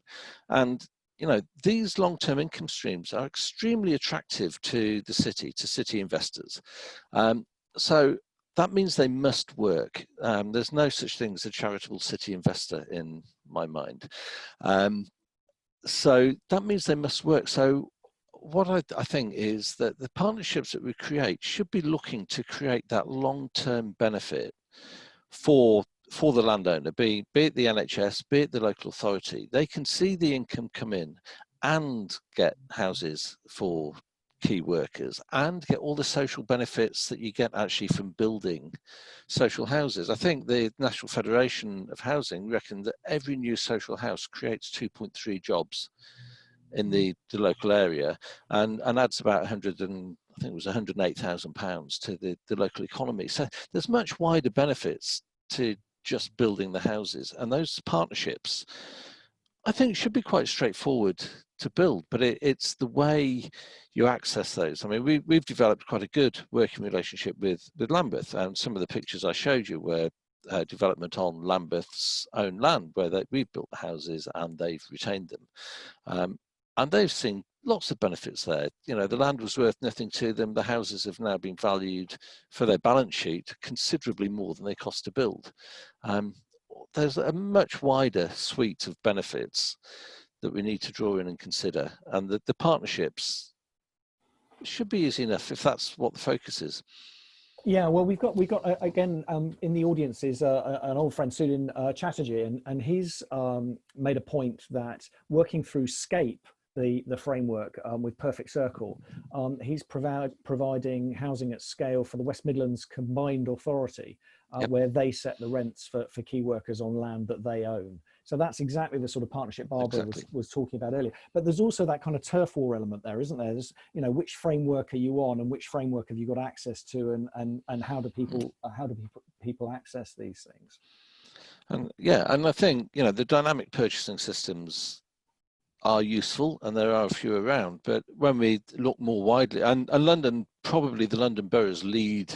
And you know, these long-term income streams are extremely attractive to the city, to city investors. So that means they must work. There's no such thing as a charitable city investor in my mind. So that means they must work. So what I think is that the partnerships that we create should be looking to create that long-term benefit for the landowner, be it the NHS, be it the local authority. They can see the income come in and get houses for key workers and get all the social benefits that you get actually from building social houses. I think the National Federation of Housing reckon that every new social house creates 2.3 jobs in the local area and adds about 100 and I think it was £108,000 to the local economy. So there's much wider benefits to just building the houses, and those partnerships I think should be quite straightforward to build, but it's the way you access those. I mean, we've developed quite a good working relationship with Lambeth, and some of the pictures I showed you were development on Lambeth's own land, where we've built the houses and they've retained them. And they've seen lots of benefits there. You know, the land was worth nothing to them. The houses have now been valued for their balance sheet considerably more than they cost to build. There's a much wider suite of benefits that we need to draw in and consider. And the partnerships should be easy enough if that's what the focus is. Yeah, well, we've got again in the audience is an old friend, Sudin Chatterjee, and he's made a point that working through SCAPE, the framework with Perfect Circle, he's providing housing at scale for the West Midlands Combined Authority, yep, where they set the rents for key workers on land that they own. So that's exactly the sort of partnership Barbara was talking about earlier. But there's also that kind of turf war element there, isn't there? There's, you know, which framework are you on, and which framework have you got access to, and how do people access these things? And yeah, and I think, you know, the dynamic purchasing systems are useful, and there are a few around. But when we look more widely, and London, probably the London boroughs lead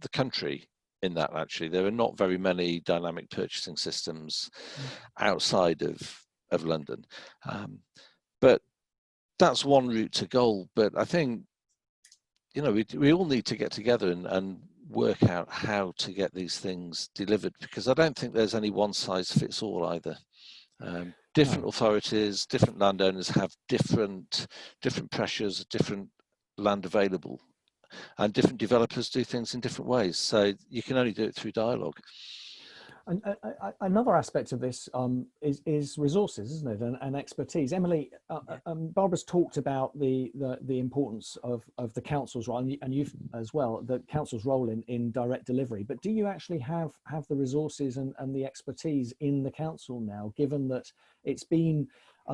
the country in that. Actually, there are not very many dynamic purchasing systems outside of London, but that's one route to goal. But I think, you know, we all need to get together and work out how to get these things delivered, because I don't think there's any one size fits all either. Different authorities, different landowners have different pressures, different land available, and different developers do things in different ways. So you can only do it through dialogue. And another aspect of this is resources, isn't it, and expertise. Emily, Barbara's talked about the importance of the council's role, and you've as well, the council's role in direct delivery. But do you actually have the resources and the expertise in the council now, given that it's been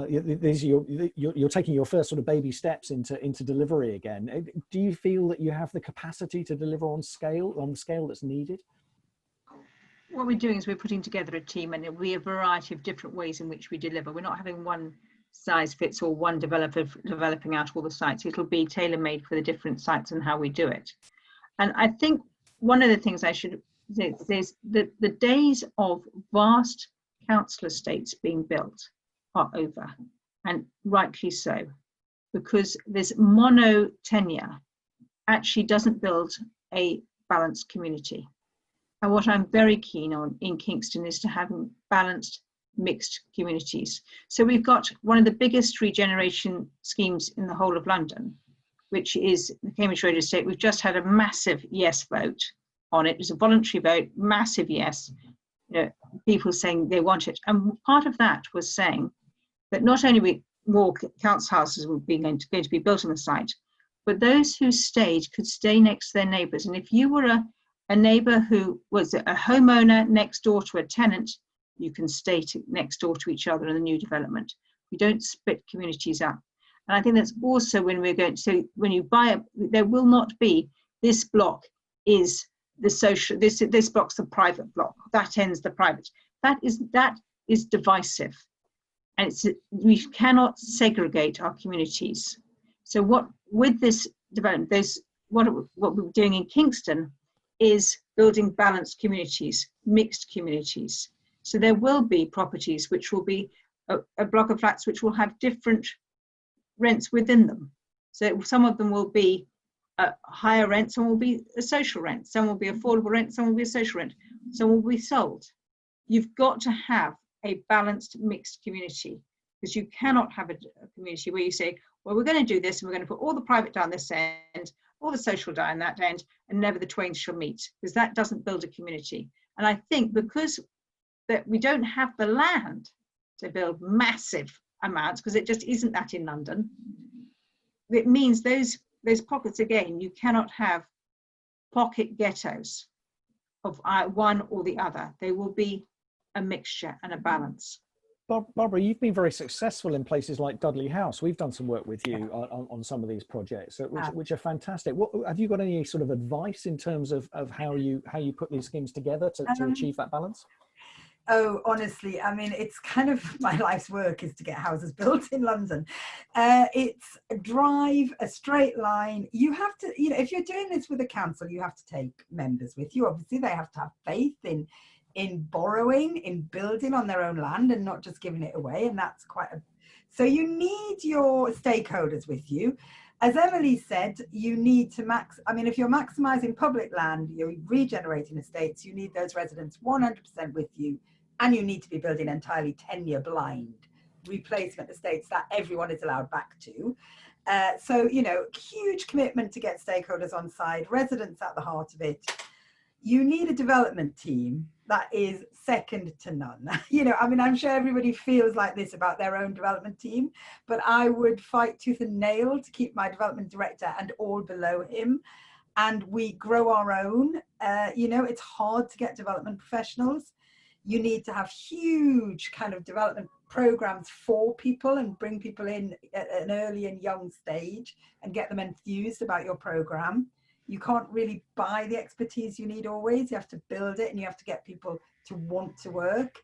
you're taking your first sort of baby steps into delivery again? Do you feel that you have the capacity to deliver on the scale that's needed? What we're doing is we're putting together a team, and there'll be a variety of different ways in which we deliver. We're not having one size fits all, one developer developing out all the sites. It'll be tailor-made for the different sites and how we do it. And I think one of the things I should say is that the days of vast council estates being built are over, and rightly so, because this mono tenure actually doesn't build a balanced community. And what I'm very keen on in Kingston is to have balanced, mixed communities. So we've got one of the biggest regeneration schemes in the whole of London, which is the Cambridge Road Estate. We've just had a massive yes vote on it. It was a voluntary vote, massive yes. You know, people saying they want it. And part of that was saying that not only more council houses were going to be built on the site, but those who stayed could stay next to their neighbours. And if you were a neighbour who was a homeowner next door to a tenant, you can stay next door to each other in the new development. We don't split communities up. And I think that's also when we're going to, so when you buy there will not be, this block is the social, this block's the private block, that ends the private. That is divisive. And we cannot segregate our communities. So with this development, what we're doing in Kingston is building balanced communities, mixed communities. So there will be properties which will be a block of flats which will have different rents within them. So some of them will be a higher rent, some will be a social rent, some will be affordable rent, some will be a social rent, some will be sold. You've got to have a balanced mixed community, because you cannot have a community where you say, well, we're going to do this and we're going to put all the private down this end, all the social down that end, and never the twain shall meet, because that doesn't build a community. And I think because that we don't have the land to build massive amounts, because it just isn't that in London, it means those pockets, again, you cannot have pocket ghettos of one or the other. They will be a mixture and a balance. Barbara, you've been very successful in places like Dudley House. We've done some work with you on some of these projects, which are fantastic. Have you got any sort of advice in terms of how you put these schemes together to achieve that balance? Oh, honestly, I mean, it's kind of my life's work is to get houses built in London. It's a drive, a straight line. You have to, if you're doing this with a council, you have to take members with you. Obviously, they have to have faith in borrowing, in building on their own land and not just giving it away. And that's so you need your stakeholders with you. As Emily said, you need to if you're maximising public land, you're regenerating estates, you need those residents 100% with you, and you need to be building entirely tenure blind replacement estates that everyone is allowed back to. So, huge commitment to get stakeholders on side, residents at the heart of it. You need a development team that is second to none. I'm sure everybody feels like this about their own development team, but I would fight tooth and nail to keep my development director and all below him. And we grow our own. It's hard to get development professionals. You need to have huge kind of development programs for people and bring people in at an early and young stage and get them enthused about your program. You can't really buy the expertise you need always. You have to build it and you have to get people to want to work.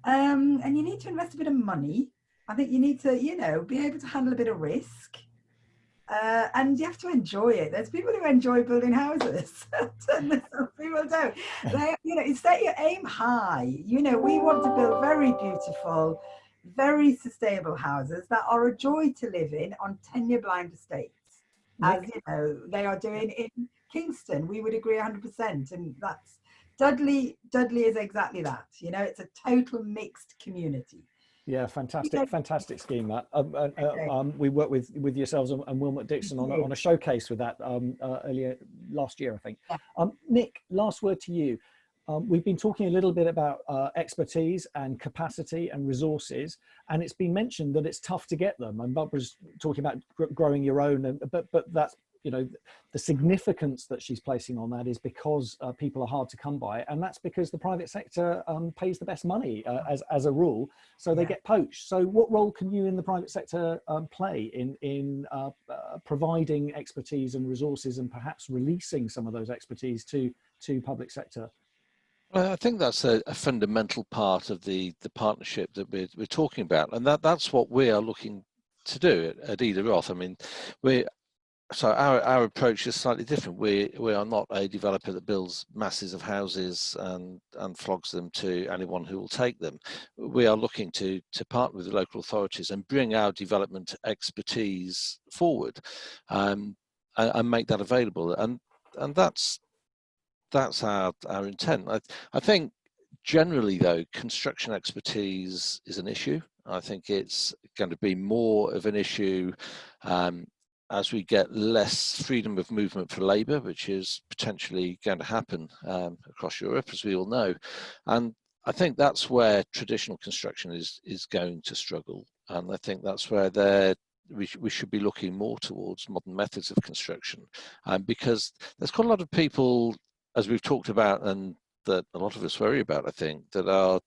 And you need to invest a bit of money. I think you need to, be able to handle a bit of risk. And you have to enjoy it. There's people who enjoy building houses. And some people don't. Set your aim high. We want to build very beautiful, very sustainable houses that are a joy to live in on tenure blind estates. As they are doing in Kingston. We would agree 100%, and that's Dudley is exactly that. It's a total mixed community. Yeah, fantastic scheme that. We worked with yourselves and Wilmot Dixon on a showcase with that earlier last year, I think. Yeah. Nick, last word to you. We've been talking a little bit about expertise and capacity and resources, and it's been mentioned that it's tough to get them. And Barbara's talking about growing your own, but that's the significance that she's placing on that is because people are hard to come by, and that's because the private sector pays the best money as a rule, so they get poached. So what role can you in the private sector play in providing expertise and resources and perhaps releasing some of those expertise to public sector? Well, I think that's a fundamental part of the partnership that we're talking about, and that's what we are looking to do at Edaroth. I mean, our approach is slightly different. We are not a developer that builds masses of houses and flogs them to anyone who will take them. We are looking to partner with the local authorities and bring our development expertise forward, and make that available. And that's our intent. I think generally, though, construction expertise is an issue. I think it's going to be more of an issue as we get less freedom of movement for labour, which is potentially going to happen across Europe, as we all know. And I think that's where traditional construction is going to struggle. And I think that's where we should be looking more towards modern methods of construction, because there's quite a lot of people, as we've talked about, and that a lot of us worry about, I think, that are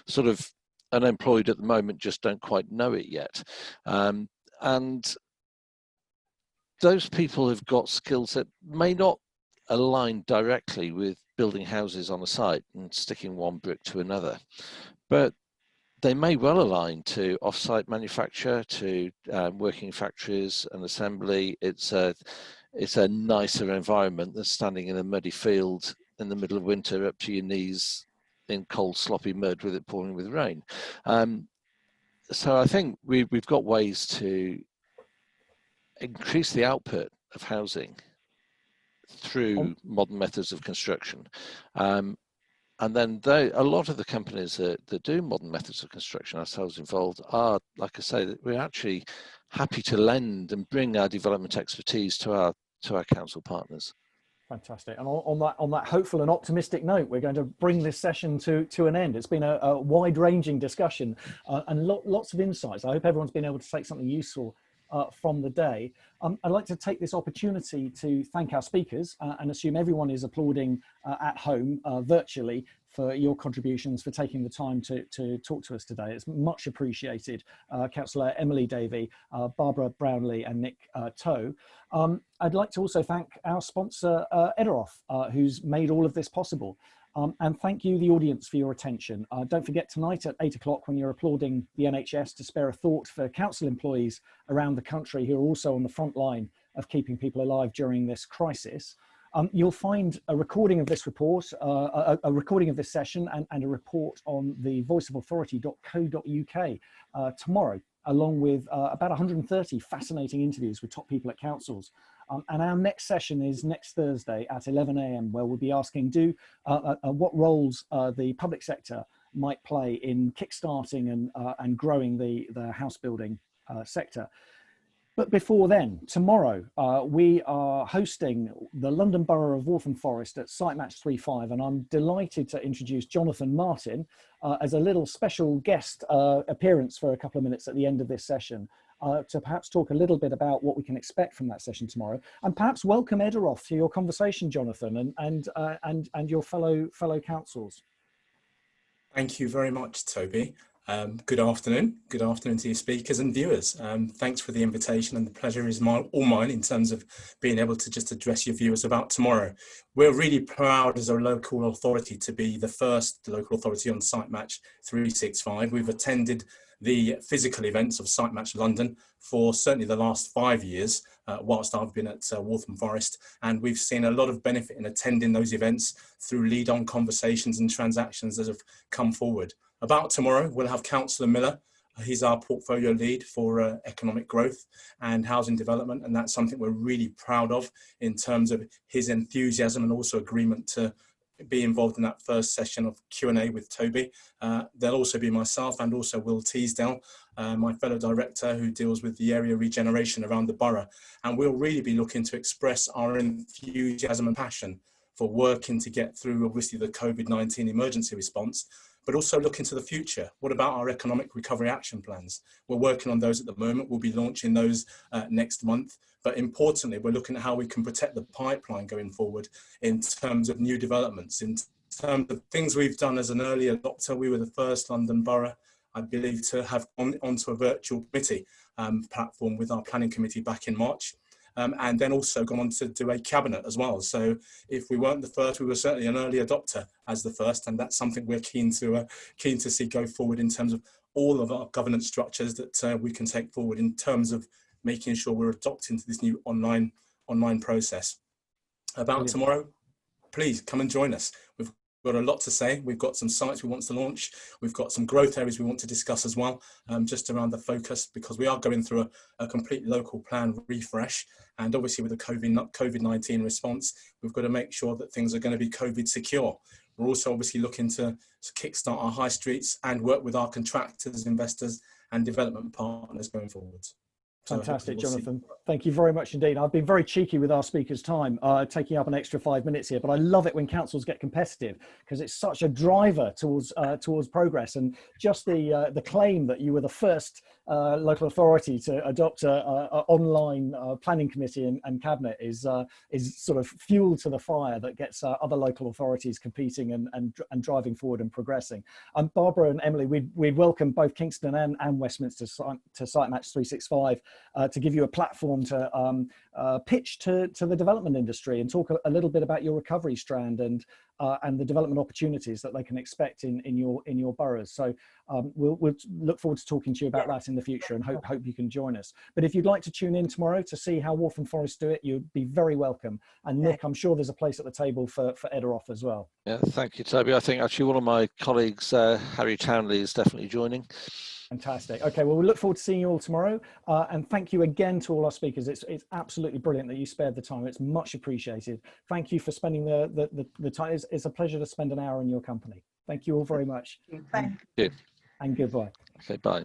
sort of unemployed at the moment, just don't quite know it yet. And those people have got skills that may not align directly with building houses on a site and sticking one brick to another. But they may well align to off-site manufacture, to working factories and assembly. It's a nicer environment than standing in a muddy field in the middle of winter up to your knees in cold, sloppy mud with it pouring with rain. So I think we've got ways to increase the output of housing through modern methods of construction. And then a lot of the companies that do modern methods of construction, ourselves involved, are, like I say, that we're actually happy to lend and bring our development expertise to our council partners. Fantastic. And on that hopeful and optimistic note, we're going to bring this session to an end. It's been a wide-ranging discussion and lots of insights. I hope everyone's been able to take something useful from the day. I'd like to take this opportunity to thank our speakers and assume everyone is applauding at home virtually for your contributions, for taking the time to talk to us today. It's much appreciated. Cllr Emily Davey, Barbara Brownlee and Nick Towe. I'd like to also thank our sponsor Edaroth, who's made all of this possible. And thank you, the audience, for your attention. Don't forget tonight at 8 o'clock when you're applauding the NHS to spare a thought for council employees around the country who are also on the front line of keeping people alive during this crisis. You'll find a recording of this report, a recording of this session and a report on the voiceofauthority.co.uk tomorrow, along with about 130 fascinating interviews with top people at councils. And our next session is next Thursday at 11 AM, where we'll be asking what roles the public sector might play in kickstarting and growing the house building sector. But before then, tomorrow, we are hosting the London Borough of Waltham Forest at Site Match 3.5, and I'm delighted to introduce Jonathan Martin as a little special guest appearance for a couple of minutes at the end of this session to perhaps talk a little bit about what we can expect from that session tomorrow, and perhaps welcome Edaroth to your conversation, Jonathan, and your fellow councils. Thank you very much, Toby. Good afternoon to your speakers and viewers. Thanks for the invitation, and the pleasure is all mine in terms of being able to just address your viewers about tomorrow. We're really proud as a local authority to be the first local authority on Site Match 365. We've attended the physical events of Site Match London for certainly the last 5 years, whilst I've been at Waltham Forest, and we've seen a lot of benefit in attending those events through lead-on conversations and transactions that have come forward. About tomorrow, we'll have Councillor Miller. He's our portfolio lead for economic growth and housing development, and that's something we're really proud of in terms of his enthusiasm and also agreement to be involved in that first session of Q&A with Toby. There'll also be myself and also Will Teasdale, my fellow director who deals with the area regeneration around the borough. And we'll really be looking to express our enthusiasm and passion for working to get through, obviously, the COVID-19 emergency response, but also look into the future. What about our economic recovery action plans? We're working on those at the moment. We'll be launching those next month. But importantly, we're looking at how we can protect the pipeline going forward in terms of new developments, in terms of things we've done as an early adopter. We were the first London Borough, I believe, to have gone onto a virtual committee platform with our planning committee back in March. And then also gone on to do a cabinet as well. So if we weren't the first, we were certainly an early adopter as the first, and that's something we're keen to see go forward in terms of all of our governance structures that we can take forward in terms of making sure we're adopting to this new online process. About tomorrow, please come and join us. We've got a lot to say. We've got some sites we want to launch. We've got some growth areas we want to discuss as well, just around the focus, because we are going through a complete local plan refresh. And obviously with the COVID-19 response, we've got to make sure that things are going to be COVID secure. We're also obviously looking to kickstart our high streets and work with our contractors, investors and development partners going forward. Fantastic, Jonathan. Thank you very much indeed. I've been very cheeky with our speakers' time, taking up an extra 5 minutes here, but I love it when councils get competitive because it's such a driver towards progress. And just the claim that you were the first local authority to adopt a online planning committee and cabinet is sort of fuel to the fire that gets other local authorities competing and driving forward and progressing. Barbara and Emily, we'd welcome both Kingston and Westminster to Site Match 365 to give you a platform want to pitch to the development industry and talk a little bit about your recovery strand and the development opportunities that they can expect in your boroughs. So we'll look forward to talking to you about that in the future, and hope you can join us. But if you'd like to tune in tomorrow to see how Waltham Forest do it, you'd be very welcome. And Nick, I'm sure there's a place at the table for Edaroth as well. Yeah, thank you, Toby. I think actually one of my colleagues, Harry Townley, is definitely joining. Fantastic. Okay, well, we look forward to seeing you all tomorrow. And thank you again to all our speakers. It's absolutely brilliant that you spared the time. It's much appreciated. Thank you for spending the time. It's a pleasure to spend an hour in your company. Thank you all very much. Thank you. And goodbye. Okay, bye.